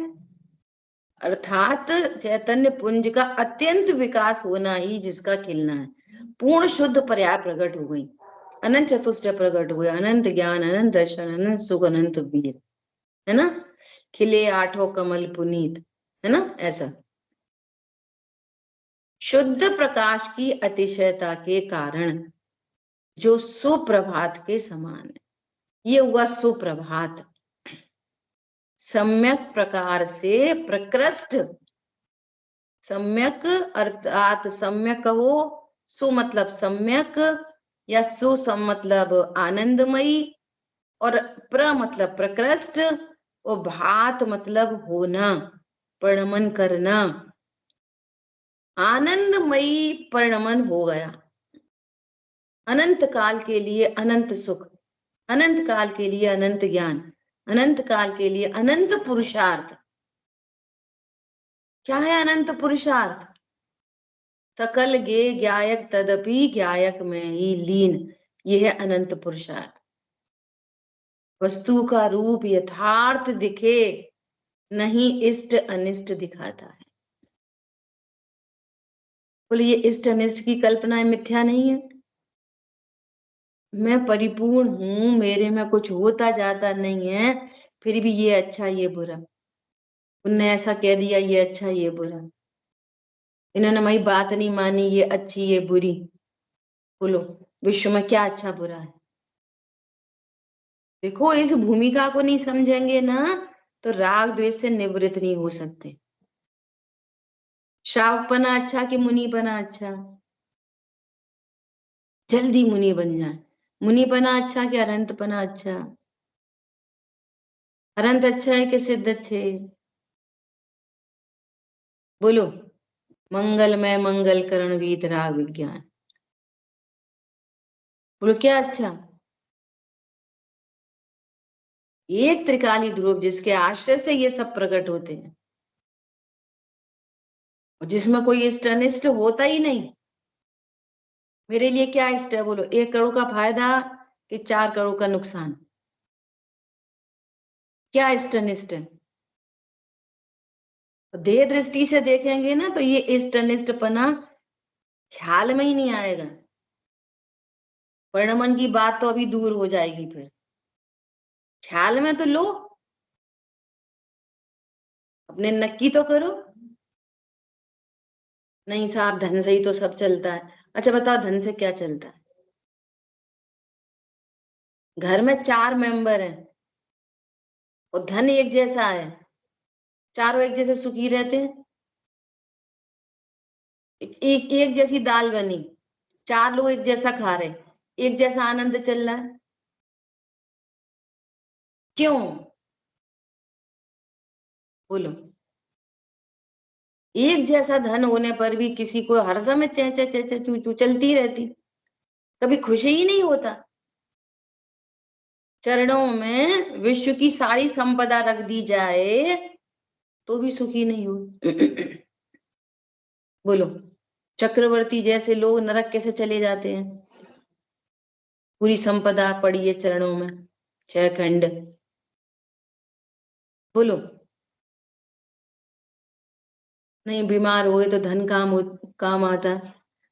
अर्थात चैतन्य पुंज का अत्यंत विकास होना ही जिसका खिलना है, पूर्ण शुद्ध पर्याय प्रकट हो गई, अनंत चतुष्टय प्रकट हुए, अनंत ज्ञान, अनंत दर्शन, अनंत सुख, अनंत वीर, है ना। खिले आठों कमल पुनीत, है ना, ऐसा। शुद्ध प्रकाश की अतिशयता के कारण जो सुप्रभात के समान है, ये हुआ सुप्रभात। सम्यक प्रकार से प्रकृष्ट, सम्यक अर्थात सम्यक कहो, सु मतलब सम्यक, या सु मतलब आनंदमयी, और प्र मतलब प्रकृष्ट, और भात मतलब होना, परिणमन करना। आनंदमयी परिणमन हो गया, अनंत काल के लिए अनंत सुख, अनंत काल के लिए अनंत ज्ञान, अनंत काल के लिए अनंत पुरुषार्थ। क्या है अनंत पुरुषार्थ? सकल गे ज्ञायक तदपि ज्ञायक में ही लीन, यह है अनंत पुरुषार्थ। वस्तु का रूप यथार्थ दिखे, नहीं इष्ट अनिष्ट दिखाता है। बोलिए इष्ट अनिष्ट की कल्पना मिथ्या नहीं है। मैं परिपूर्ण हूं, मेरे में कुछ होता जाता नहीं है, फिर भी ये अच्छा ये बुरा, उनने ऐसा कह दिया ये अच्छा ये बुरा, इन्होंने मेरी बात नहीं मानी ये अच्छी ये बुरी। बोलो विश्व में क्या अच्छा बुरा है? देखो इस भूमिका को नहीं समझेंगे ना तो राग द्वेष से निवृत्त नहीं हो सकते। श्रावकपना अच्छा कि मुनिपना अच्छा? जल्दी मुनि बन जाए। मुनिपना अच्छा कि अरंतपना अच्छा? अरंत अच्छा है कि सिद्ध अच्छे? बोलो मंगलमय मंगल करण वीत राग विज्ञान, बोलो क्या अच्छा? एक त्रिकाली ध्रुव जिसके आश्रय से ये सब प्रकट होते हैं, और जिसमें कोई इष्ट अनिष्ट होता ही नहीं। मेरे लिए क्या इष्ट है? बोलो 1 करोड़ का फायदा कि 4 करोड़ का नुकसान? क्या इष्ट अनिष्ट है? देह दृष्टि से देखेंगे ना तो ये इष्ट अनिष्टपना ख्याल में ही नहीं आएगा। परिणमन की बात तो अभी दूर हो जाएगी, फिर ख्याल में तो लो, अपने नक्की तो करो। नहीं साहब धन से ही तो सब चलता है। अच्छा बताओ धन से क्या चलता है? घर में 4 मेंबर हैं और धन एक जैसा है, चारों एक जैसे सुखी रहते हैं। एक जैसी दाल बनी, 4 लोग एक जैसा खा रहे, एक जैसा आनंद चल रहा है। क्यों? बोलो एक जैसा धन होने पर भी किसी को हर समय चे चे चे चे चू चू चलती रहती, कभी खुशी ही नहीं होता। चरणों में विश्व की सारी संपदा रख दी जाए तो भी सुखी नहीं हो। बोलो चक्रवर्ती जैसे लोग नरक कैसे चले जाते हैं? पूरी संपदा पड़ी है चरणों में, 6 खंड। बोलो नहीं बीमार हो गए तो धन काम आता?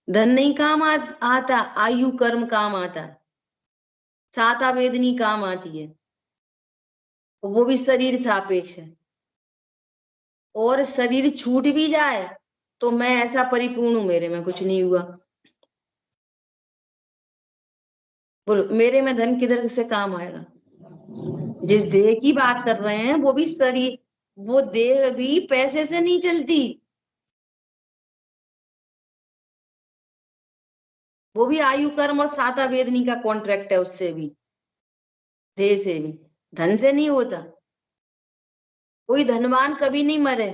धन नहीं काम आता, आयु कर्म काम आता, साता वेदनी काम आती है, वो भी शरीर सापेक्ष है। और शरीर छूट भी जाए तो मैं ऐसा परिपूर्ण हूं, मेरे में कुछ नहीं हुआ। बोलो मेरे में धन किधर से काम आएगा? जिस देह की बात कर रहे हैं वो भी शरीर, वो देह भी पैसे से नहीं चलती, वो भी आयु कर्म और साता वेदनी का कॉन्ट्रैक्ट है, उससे भी देह से भी, धन से नहीं होता। कोई धनवान कभी नहीं मरे,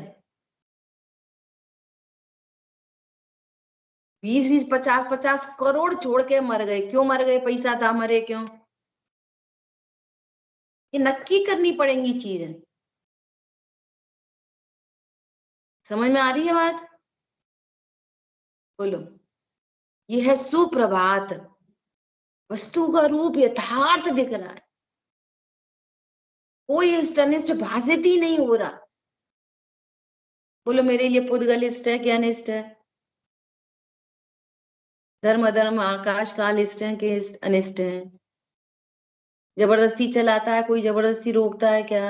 20-20, 50-50 करोड़ छोड़ के मर गए। क्यों मर गए? पैसा था, मरे क्यों? ये नक्की करनी पड़ेंगी चीजें। समझ में आ रही है बात? बोलो यह है सुप्रभात, वस्तु का रूप यथार्थ दिख रहा है, कोई इष्ट अनिष्ट भाषित ही नहीं हो रहा। बोलो मेरे लिए पुद्गल इष्ट है कि अनिष्ट है? धर्म अधर्म आकाश काल इष्ट है कि अनिष्ट है? जबरदस्ती चलाता है कोई? जबरदस्ती रोकता है क्या?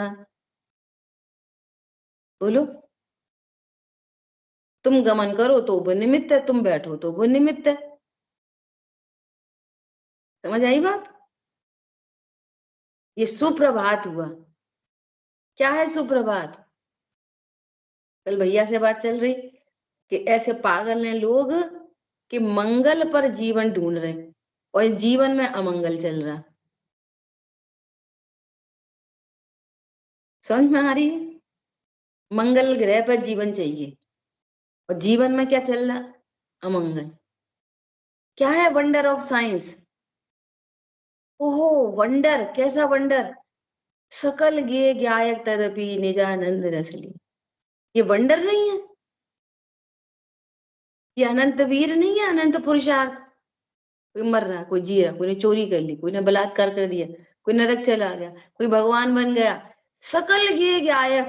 बोलो। तुम गमन करो तो वो निमित्त है, तुम बैठो तो वो निमित्त है। समझ आई बात? ये सुप्रभात हुआ। क्या है सुप्रभात? कल भैया से बात चल रही कि ऐसे पागल हैं लोग कि मंगल पर जीवन ढूंढ रहे और जीवन में अमंगल चल रहा। समझ में आ रही है? मंगल ग्रह पर जीवन चाहिए और जीवन में क्या चल रहा? अमंगल। क्या है वंडर ऑफ साइंस? ओहो वंडर, कैसा वंडर? सकल गे ज्ञायक तदपि निजानंद रसली। ये वंडर नहीं है? ये अनंत वीर नहीं है? अनंत पुरुषार्थ। कोई मर रहा, कोई जी रहा, कोई ने चोरी कर ली, कोई ने बलात्कार कर दिया, कोई नरक चला गया, कोई भगवान बन गया। सकल गे ज्ञायक,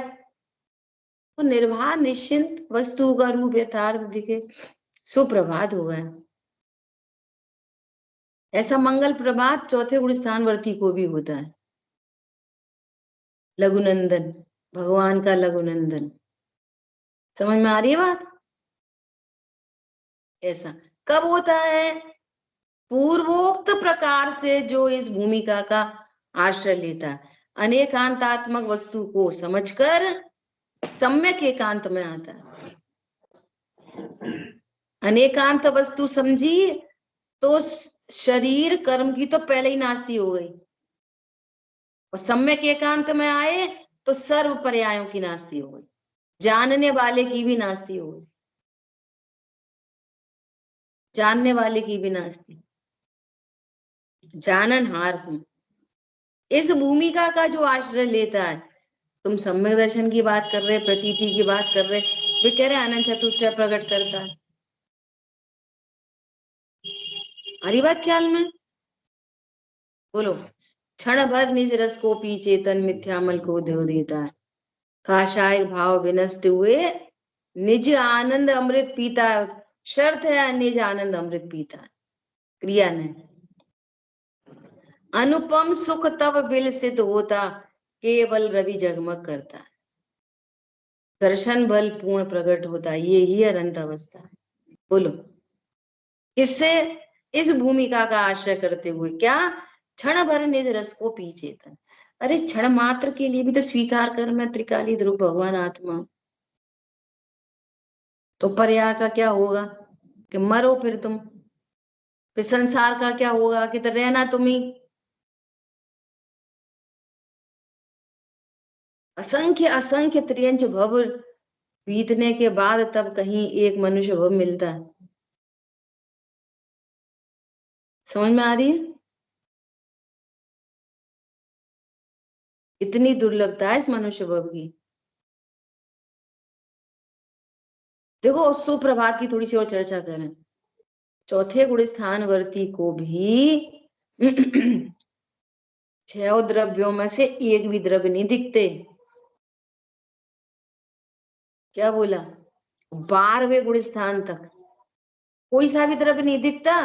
तो निर्भय निश्चिंत वस्तु का रूप यथार्थ दिखे। सुप्रभात हो गया। ऐसा मंगल प्रभात चौथे गुण स्थानवर्ती को भी होता है। लघुनंदन, भगवान का लघुनंदन। समझ में आ रही है बात? ऐसा कब होता है? पूर्वोक्त प्रकार से जो इस भूमिका का आश्रय लेता है, अनेकांतात्मक वस्तु को समझकर सम्यक एकांत में आता है। अनेकांत वस्तु समझी तो शरीर कर्म की तो पहले ही नास्ती हो गई, और सम्यक एकांत में आए तो सर्व पर्यायों की नास्ती हो गई, जानने वाले की भी नास्ती हो गई, जानने वाले की भी नास्ती। जाननहार हूं, इस भूमिका का जो आश्रय लेता है। तुम सम्यक दर्शन की बात कर रहे, प्रतीति की बात कर रहे, वे कह रहे आनंद चतुष्टय प्रकट करता है। हरी बात ख्याल में? बोलो। क्षण भर निज रस को पी चेतन मिथ्यामल को धो देता है, काशाय भाव विनष्ट हुए निज आनंद अमृत पीता है। शर्त है निज आनंद अमृत पीता है, क्रिया ने। अनुपम सुख तब विलसित होता, केवल रवि जगमग करता है। दर्शन बल पूर्ण प्रकट होता है, ये ही अनंत अवस्था है। बोलो। किससे? इस भूमिका का आश्रय करते हुए। क्या? क्षण भर निज रस को पी चेतन। अरे क्षण मात्र के लिए भी तो स्वीकार कर, मैं त्रिकाली ध्रुव भगवान आत्मा। तो पर्याय का क्या होगा? कि मरो फिर तुम। फिर संसार का क्या होगा? कि तो रहना तुम ही। असंख्य असंख्य त्रियंच भव बीतने के बाद तब कहीं एक मनुष्य भव मिलता है। समझ में आ रही है? इतनी दुर्लभता है इस मनुष्य भव की। देखो सुप्रभात की थोड़ी सी और चर्चा करें। चौथे गुण स्थानवर्ती को भी 6 द्रव्यों में से एक भी द्रव्य नहीं दिखते। क्या बोला? 12वें गुण स्थान तक कोई सा भी द्रव्य नहीं दिखता।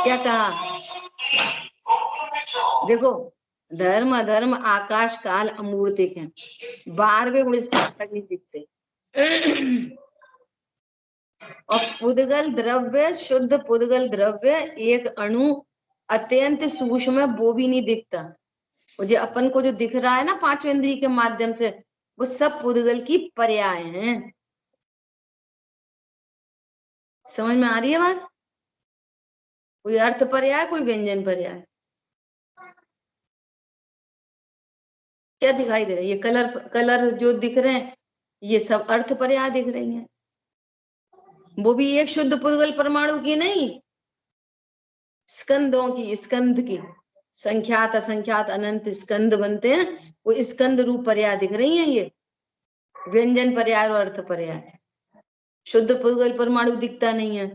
क्या कहा? देखो, धर्म अधर्म आकाश काल अमूर्तिक है, 12वें गुण स्थान तक नहीं दिखते। और पुद्गल द्रव्य, शुद्ध पुद्गल द्रव्य एक अणु अत्यंत सूक्ष्म है, वो भी नहीं दिखता। और जो अपन को जो दिख रहा है ना 5 इंद्रिय के माध्यम से, वो सब पुद्गल की पर्याय हैं। समझ में आ रही है बात? कोई अर्थ पर्याय, कोई व्यंजन पर्याय। क्या दिखाई दे रहा है? ये कलर कलर जो दिख रहे हैं, ये सब अर्थ पर्याय दिख रही हैं। वो भी एक शुद्ध पुद्गल परमाणु की नहीं, स्कंदों की, स्कंद की। संख्यात असंख्यात अनंत स्कंद बनते हैं, वो स्कंद रूप पर्याय दिख रही हैं। ये व्यंजन पर्याय और अर्थ पर्याय। शुद्ध पुद्गल परमाणु दिखता नहीं है।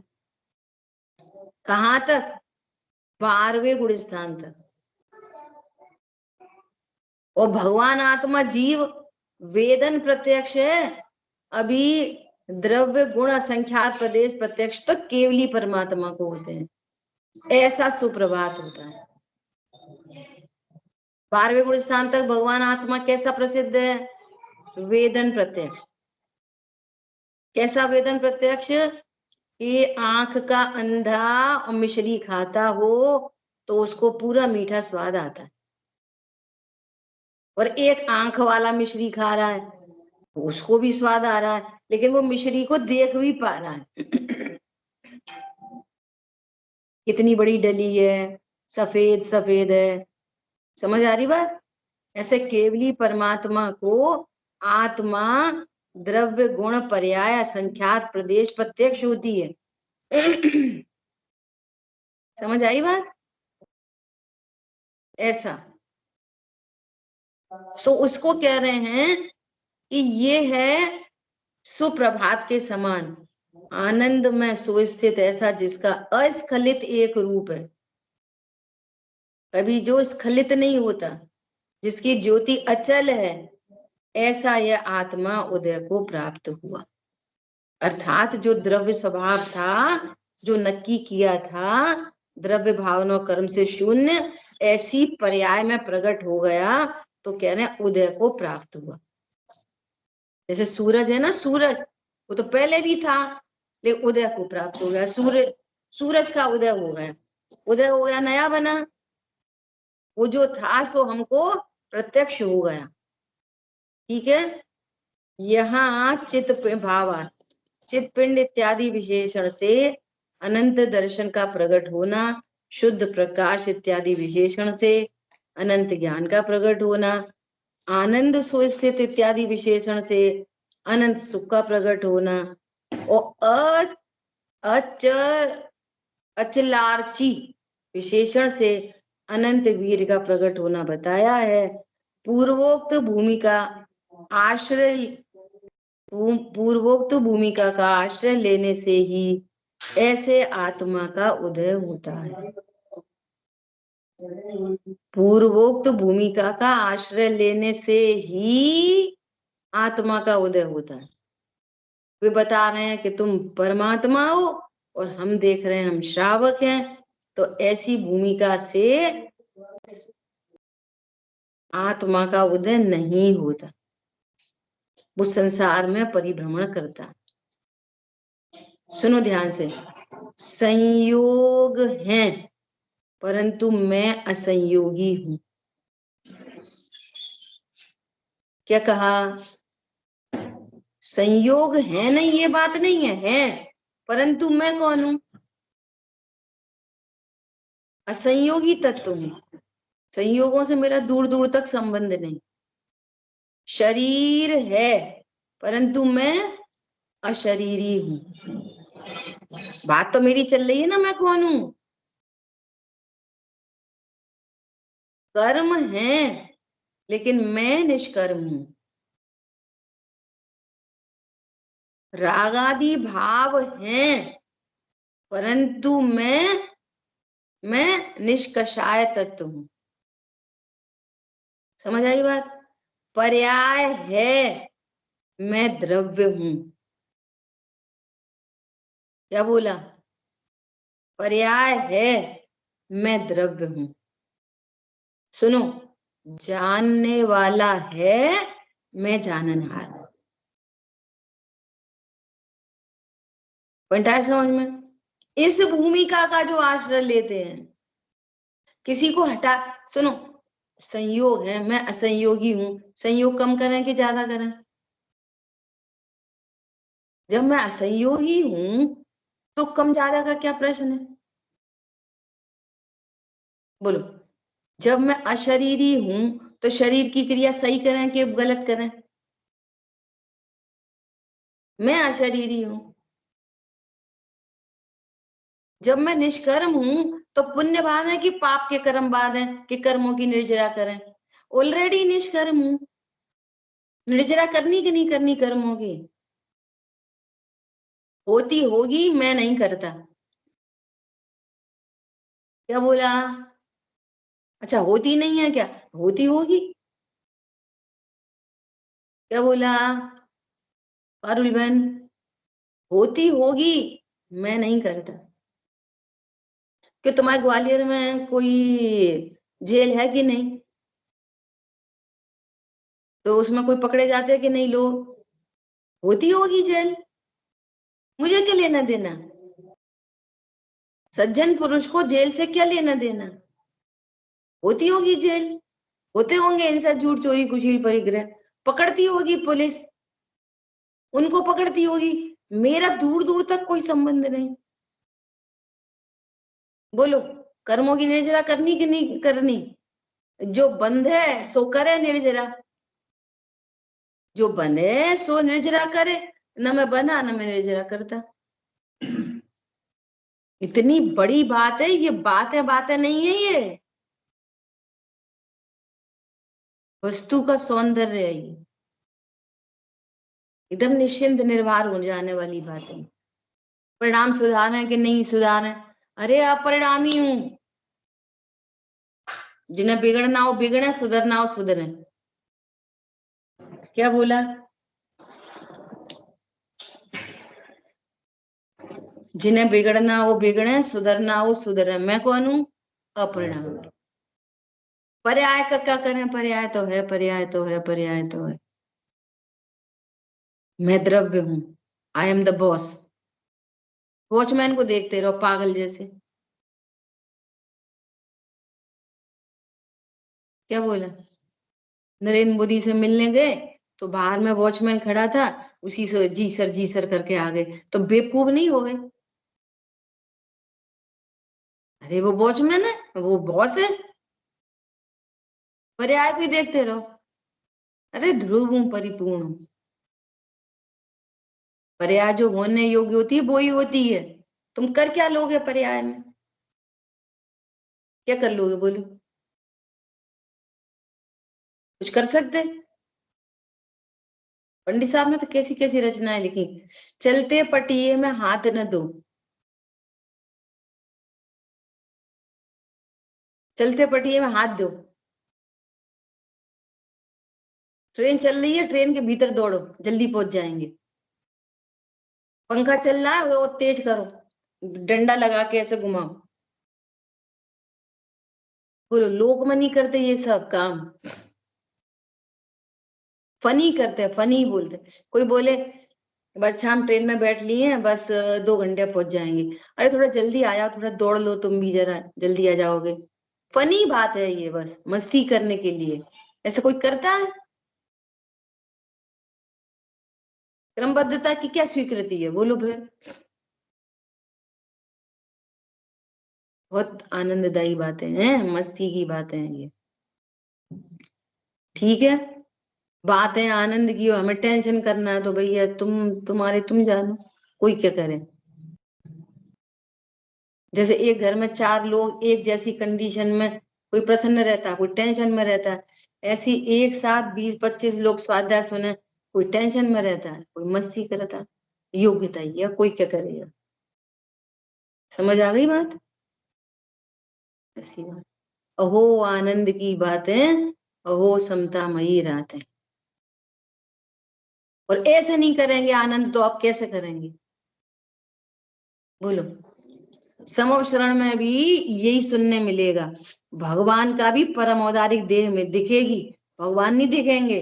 कहां तक? 12वें गुण स्थान तक। और भगवान आत्मा जीव वेदन प्रत्यक्ष है। अभी द्रव्य गुण असंख्यात प्रदेश प्रत्यक्ष तो केवली परमात्मा को होते हैं। ऐसा सुप्रभात होता है। 12वें गुण स्थान तक भगवान आत्मा कैसा प्रसिद्ध है? वेदन प्रत्यक्ष। कैसा वेदन प्रत्यक्ष? ये आंख का अंधा और मिश्री खाता हो तो उसको पूरा मीठा स्वाद आता है, और एक आंख वाला मिश्री खा रहा है तो उसको भी स्वाद आ रहा है, लेकिन वो मिश्री को देख भी पा रहा है। कितनी बड़ी डली है, सफेद सफेद है। समझ आ रही बात? ऐसे केवली परमात्मा को आत्मा द्रव्य गुण पर्याय संख्यात प्रदेश प्रत्यक्ष होती है। समझ आई बात? ऐसा सो उसको कह रहे हैं कि ये है सुप्रभात के समान आनंद में सुस्थित, ऐसा जिसका अस्खलित एक रूप है, कभी जो स्खलित नहीं होता, जिसकी ज्योति अचल है, ऐसा यह आत्मा उदय को प्राप्त हुआ। अर्थात जो द्रव्य स्वभाव था, जो नक्की किया था, द्रव्य भावना कर्म से शून्य, ऐसी पर्याय में प्रकट हो गया, तो कह रहे हैं उदय को प्राप्त हुआ। जैसे सूरज है ना, सूरज वो तो पहले भी था, लेकिन उदय को प्राप्त हो गया। सूरज का उदय हो गया, उदय हो गया, नया बना। वो जो था सो हमको प्रत्यक्ष हो गया। ठीक है। यहाँ चित्त भावा, चित्त पिंड इत्यादि विशेषण से अनंत दर्शन का प्रकट होना, शुद्ध प्रकाश इत्यादि विशेषण से अनंत ज्ञान का प्रकट होना, आनंद सुस्थित इत्यादि विशेषण से अनंत सुख का प्रकट होना, और अचलार्ची विशेषण से अनंत वीर का प्रकट होना बताया है। पूर्वोक्त भूमिका का आश्रय लेने से ही ऐसे आत्मा का उदय होता है। पूर्वोक्त भूमिका का आश्रय लेने से ही आत्मा का उदय होता है। वे बता रहे हैं कि तुम परमात्मा हो और हम देख रहे हैं हम श्रावक हैं, तो ऐसी भूमिका से आत्मा का उदय नहीं होता, वो संसार में परिभ्रमण करता। सुनो ध्यान से, संयोग है परंतु मैं असंयोगी हूं। क्या कहा? संयोग है नहीं, ये बात नहीं है, परंतु मैं कौन हूं? असंयोगी तत्व हूं। संयोगों से मेरा दूर दूर तक संबंध नहीं। शरीर है परंतु मैं अशरीरी हूं। बात तो मेरी चल रही है ना, मैं कौन हूं? कर्म है लेकिन मैं निष्कर्म हूं। रागादि भाव हैं परंतु मैं निष्कषाय तत्व हूं। समझ आई बात? पर्याय है, मैं द्रव्य हूं। क्या बोला? पर्याय है, मैं द्रव्य हूं। सुनो, जानने वाला है, मैं जाननहार हूं। पॉइंट आया समझ में? इस भूमिका का जो आश्रय लेते हैं, किसी को हटा, सुनो, संयोग है, मैं असंयोगी हूं, संयोग कम करें कि ज्यादा करें? जब मैं असंयोगी हूं तो कम ज्यादा का क्या प्रश्न है? बोलो। जब मैं अशरीरी हूं तो शरीर की क्रिया सही करें कि गलत करें? मैं अशरीरी हूं। जब मैं निष्कर्म हूं तो पुण्य बाद है कि पाप के कर्म बाद है कि कर्मों की निर्जरा करें? ऑलरेडी निष्कर्म हूं, निर्जरा करनी कि नहीं करनी कर्मों की? होती होगी, मैं नहीं करता। क्या बोला? अच्छा, होती नहीं है क्या? होती होगी। क्या बोला पारुल बहन? होती होगी, मैं नहीं करता। कि तुम्हारे ग्वालियर में कोई जेल है कि नहीं? तो उसमें कोई पकड़े जाते हैं कि नहीं लोग? होती होगी जेल, मुझे क्या लेना देना? सज्जन पुरुष को जेल से क्या लेना देना? होती होगी जेल, होते होंगे हिंसा, झूठ, चोरी, कुशील, परिग्रह, पकड़ती होगी पुलिस, उनको पकड़ती होगी। मेरा दूर दूर तक कोई संबंध नहीं। बोलो, कर्मों की निर्जरा करनी कि नहीं करनी? जो बंद है सो करे निर्जरा, जो बंद है सो निर्जरा करे। न मैं बंधा न मैं निर्जरा करता। इतनी बड़ी बात है ये, बातें बातें नहीं है ये, वस्तु का सौंदर्य है ये। एकदम निश्चिंत निर्भर हो जाने वाली बात है। परिणाम सुधारना कि नहीं सुधारना? अरे अपरिणामी हूं, जिन्हें बिगड़ना हो बिगड़े, सुधरना हो सुधरे। क्या बोला? जिन्हें बिगड़ना हो बिगड़े, सुधरना हो सुधरे। मैं कौन हूं? अपरिणामी। पर्याय का क्या करें? पर्याय तो है, पर्याय तो है, पर्याय तो है। मैं द्रव्य हूं, I am the boss. Watchman को देखते रहो पागल जैसे। क्या बोला? नरेंद्र मोदी से मिलने गए तो बाहर में वॉचमैन खड़ा था, उसी से जी सर करके आ गए, तो बेवकूफ नहीं हो गए? अरे वो वॉचमैन है, वो बॉस है। पर्याय भी देखते रहो। अरे ध्रुव हूं, परिपूर्ण हूं। पर्याय जो होने योग्य होती है वो ही होती है। तुम कर क्या लोगे पर्याय में? क्या कर लोगे बोलो? कुछ कर सकते? पंडित साहब ने तो कैसी कैसी रचनाएं लिखी। चलते पटिए में हाथ न दो, चलते पटिए में हाथ दो। ट्रेन चल रही है, ट्रेन के भीतर दौड़ो, जल्दी पहुंच जाएंगे। पंखा चल रहा है, वो तेज करो, डंडा लगा के ऐसे घुमाओ। बोलो, लोग मनी करते ये सब काम, फनी करते हैं, फनी बोलते हैं। कोई बोले बस अच्छा हम ट्रेन में बैठ लिए हैं, बस 2 घंटे पहुंच जाएंगे। अरे थोड़ा जल्दी आ जाओ, थोड़ा दौड़ लो तुम भी, जरा जल्दी आ जाओगे। फनी बात है ये, बस मस्ती करने के लिए। ऐसा कोई करता है? क्रमबद्धता की क्या स्वीकृति है बोलो फिर? बहुत आनंददायी बातें हैं, मस्ती की बातें हैं ये। ठीक है, बात है आनंद की और हमें टेंशन करना है तो भैया तुम जानो, कोई क्या करे। जैसे एक घर में 4 लोग एक जैसी कंडीशन में, कोई प्रसन्न रहता है, कोई टेंशन में रहता है। ऐसी एक साथ 20-25 लोग स्वाध्याय सुने, कोई टेंशन में रहता है, कोई मस्ती करता है। योग्यता ही है, कोई क्या करेगा। समझ आ गई बात? ऐसी बात। अहो आनंद की बातें, अहो समतामयी रातें। और ऐसे नहीं करेंगे आनंद तो आप कैसे करेंगे बोलो? समव शरण में भी यही सुनने मिलेगा। भगवान का भी परम औदारिक देह में दिखेगी, भगवान नहीं दिखेंगे।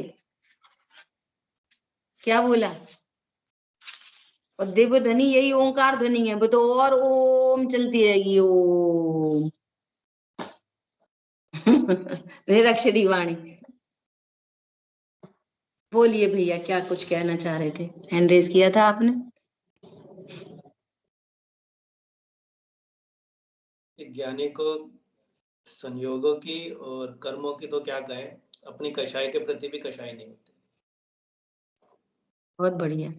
क्या बोला? और देव ध्वनि यही ओंकार ध्वनि है, वो तो और ओम चलती रहेगी, ओम। निरक्षरी वाणी। बोलिए भैया, क्या कुछ कहना चाह रहे थे? हैंड रेज किया था आपने। ज्ञानी को संयोगों की और कर्मों की तो क्या कहें, अपनी कषाय के प्रति भी कषाय नहीं होती। बहुत बढ़िया,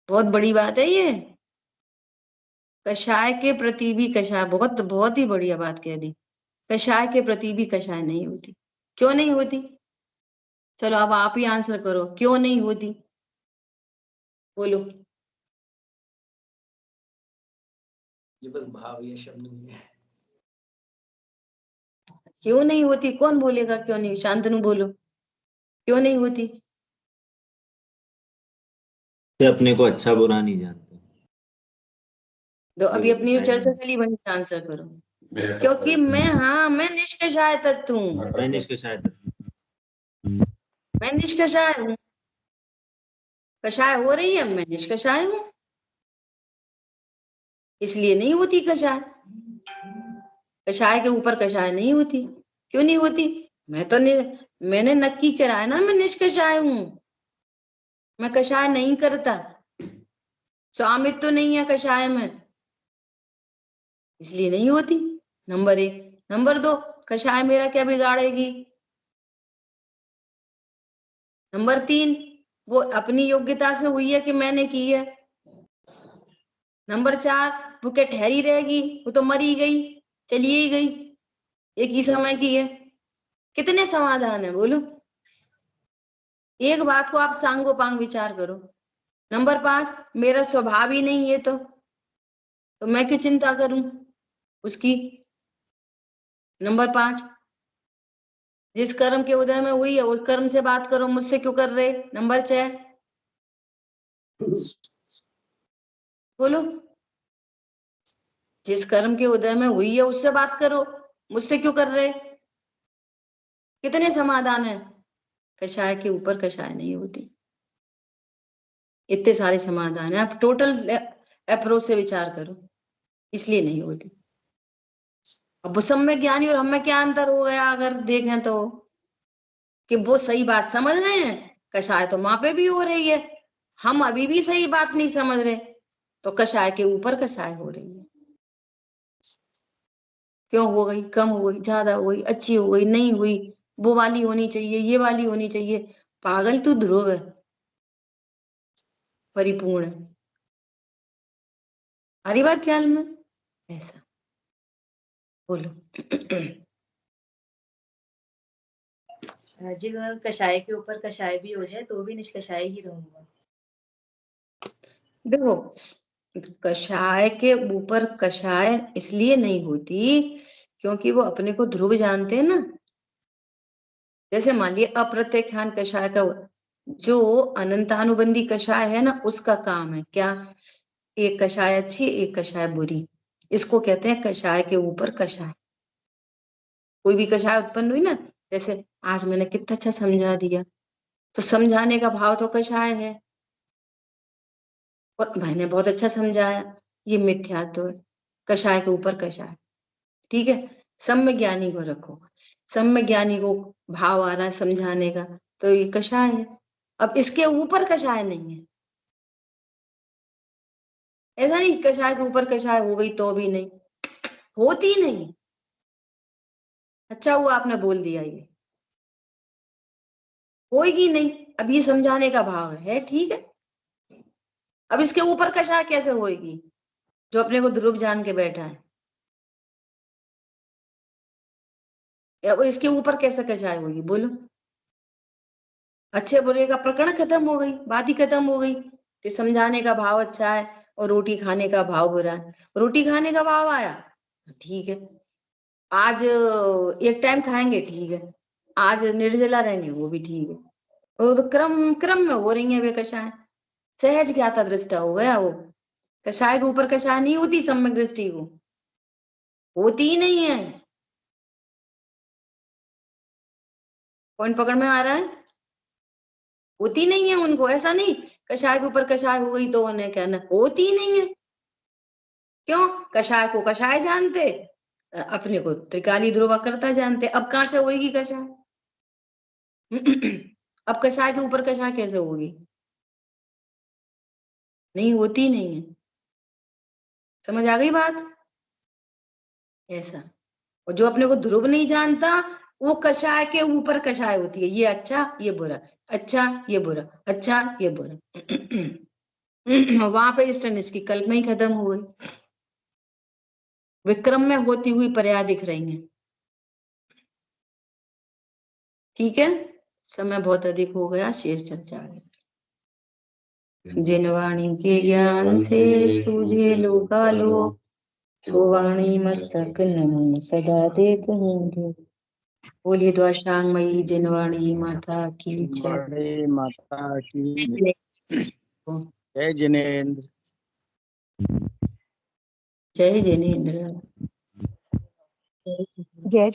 बहुत बड़ी बात है ये। कषाय के प्रति भी कषाय, बहुत बहुत ही बढ़िया बात कह दी। कषाय के प्रति भी कषाय नहीं होती। क्यों नहीं होती? चलो अब आप ही आंसर करो, क्यों नहीं होती बोलो? ये बस भाव, ये शब्द नहीं है। क्यों नहीं होती? कौन बोलेगा क्यों नहीं? शांतनु बोलो, क्यों नहीं होती? से अपने को अच्छा बुरा नहीं जानते, तो इसलिए अभी वो अपनी जो कषाय चर्चा नहीं। चली वही आंसर करो। क्योंकि मैं निष्कषाय तत्व हूँ। मैं निष्कषाय तत्व। मैं निष्कषाय हूँ। कषाय हो रही है, मैं निष्कषाय हूँ, इसलिए नहीं होती कषाय। कषाय के ऊपर कषाय नहीं होती। क्यों नहीं होती? मैंने नक्की करा है ना, मैं निष्कषाय हूँ, मैं कषाय नहीं करता। स्वामित्व तो नहीं है कषाय में, इसलिए नहीं होती। नंबर 1। नंबर 2, कषाय मेरा क्या बिगाड़ेगी? नंबर 3, वो अपनी योग्यता से हुई है कि मैंने की है। नंबर 4, वो क्या ठहरी रहेगी? वो तो मरी गई, चली ही गई, एक ही समय की है। कितने समाधान है बोलो? एक बात को आप सांगोपांग विचार करो। नंबर 5, मेरा स्वभाव ही नहीं है तो मैं क्यों चिंता करूं उसकी? नंबर 5, जिस कर्म के उदय में हुई है उस कर्म से बात करो, मुझसे क्यों कर रहे? नंबर 6 बोलो, जिस कर्म के उदय में हुई है उससे बात करो, मुझसे क्यों कर रहे? कितने समाधान है? कषाय के ऊपर कषाय नहीं होती। इतने सारे समाधान है, आप टोटल अप्रोच से विचार करो, इसलिए नहीं होती। अब वो सब में ज्ञानी और हम में क्या अंतर हो गया अगर देखें तो, कि वो सही बात समझ रहे हैं, कषाय तो वहां पे भी हो रही है, हम अभी भी सही बात नहीं समझ रहे, तो कषाय के ऊपर कषाय हो रही है। क्यों हो गई? कम हो गई, ज्यादा हो गई, अच्छी हो गई, नहीं हुई, वो वाली होनी चाहिए, ये वाली होनी चाहिए। पागल तू ध्रुव है, परिपूर्ण है। हरी बात ख्याल में? ऐसा बोलो। जी अगर कषाय के ऊपर कषाय भी हो जाए तो भी निष्कषाय ही रहूंगा। देखो, कषाय के ऊपर कषाय इसलिए नहीं होती क्योंकि वो अपने को ध्रुव जानते हैं ना। जैसे मान लिया अप्रत्याख्यान कषाय का, जो अनंतानुबंधी कषाय है ना, उसका काम है क्या? एक कषाय अच्छी, एक कषाय बुरी, इसको कहते हैं कषाय के ऊपर कषाय। कोई भी कषाय उत्पन्न हुई ना, जैसे आज मैंने कितना अच्छा समझा दिया, तो समझाने का भाव तो कषाय है, और मैंने बहुत अच्छा समझाया, ये मिथ्यात्व है, कषाय के ऊपर कषाय। ठीक है, सम्य ज्ञानी को रखो, सम्य ज्ञानी को भाव आ रहा है समझाने का, तो ये कषाय है। अब इसके ऊपर कषाय नहीं है, ऐसा नहीं कषाय के ऊपर कषाय हो गई तो भी नहीं होती, नहीं। अच्छा हुआ आपने बोल दिया, ये होएगी नहीं। अब ये समझाने का भाव है, ठीक है। अब इसके ऊपर कषाय कैसे होएगी जो अपने को ध्रुव जान के बैठा है? या वो इसके ऊपर कैसे कषाय होगी बोलो? अच्छे बुरे का प्रकरण खत्म हो गई, बात ही खत्म हो गई कि समझाने का भाव अच्छा है और रोटी खाने का भाव बुरा है। रोटी खाने का भाव आया, ठीक है, आज एक टाइम खाएंगे, ठीक है, आज निर्जला रहेंगे, वो भी ठीक है। वो तो क्रम क्रम में हो रही है वे कषाय। सहज ज्ञाता दृष्टा हो गया वो। कषाय के ऊपर कषाय नहीं होती, सम्यक दृष्टि को होती ही नहीं है। पॉइंट पकड़ में आ रहा है? होती नहीं है उनको, ऐसा नहीं कषाय के ऊपर कषाय हो गई तो उन्हें कहना, होती ही नहीं है। क्यों? कषाय को कषाय जानते, अपने को त्रिकाली ध्रुवकर्ता जानते। अब कहां से होगी कषाय? अब कषाय के ऊपर कषाय कैसे होगी? नहीं होती, नहीं है। समझ आ गई बात? ऐसा। और जो अपने को ध्रुव नहीं जानता, वो कषाय के ऊपर कषाय होती है, ये अच्छा ये बुरा, अच्छा ये बुरा, अच्छा ये बुरा। वहां पे इष्टन इसकी कल्पना ही खत्म हो गई, विक्रम में होती हुई पर्याय दिख रही हैं। ठीक है, समय बहुत अधिक हो गया, शेष चर्चा आगे। जिन वाणी के ज्ञान से सूझे लोकालोक, सो वाणी मस्तक नमो सदा देत हूँ। बोलिए द्वाशांगमयी जिनवाणी माता की जय। बड़े माता की जय जिनेन्द्र। जय जिनेन्द्र। जय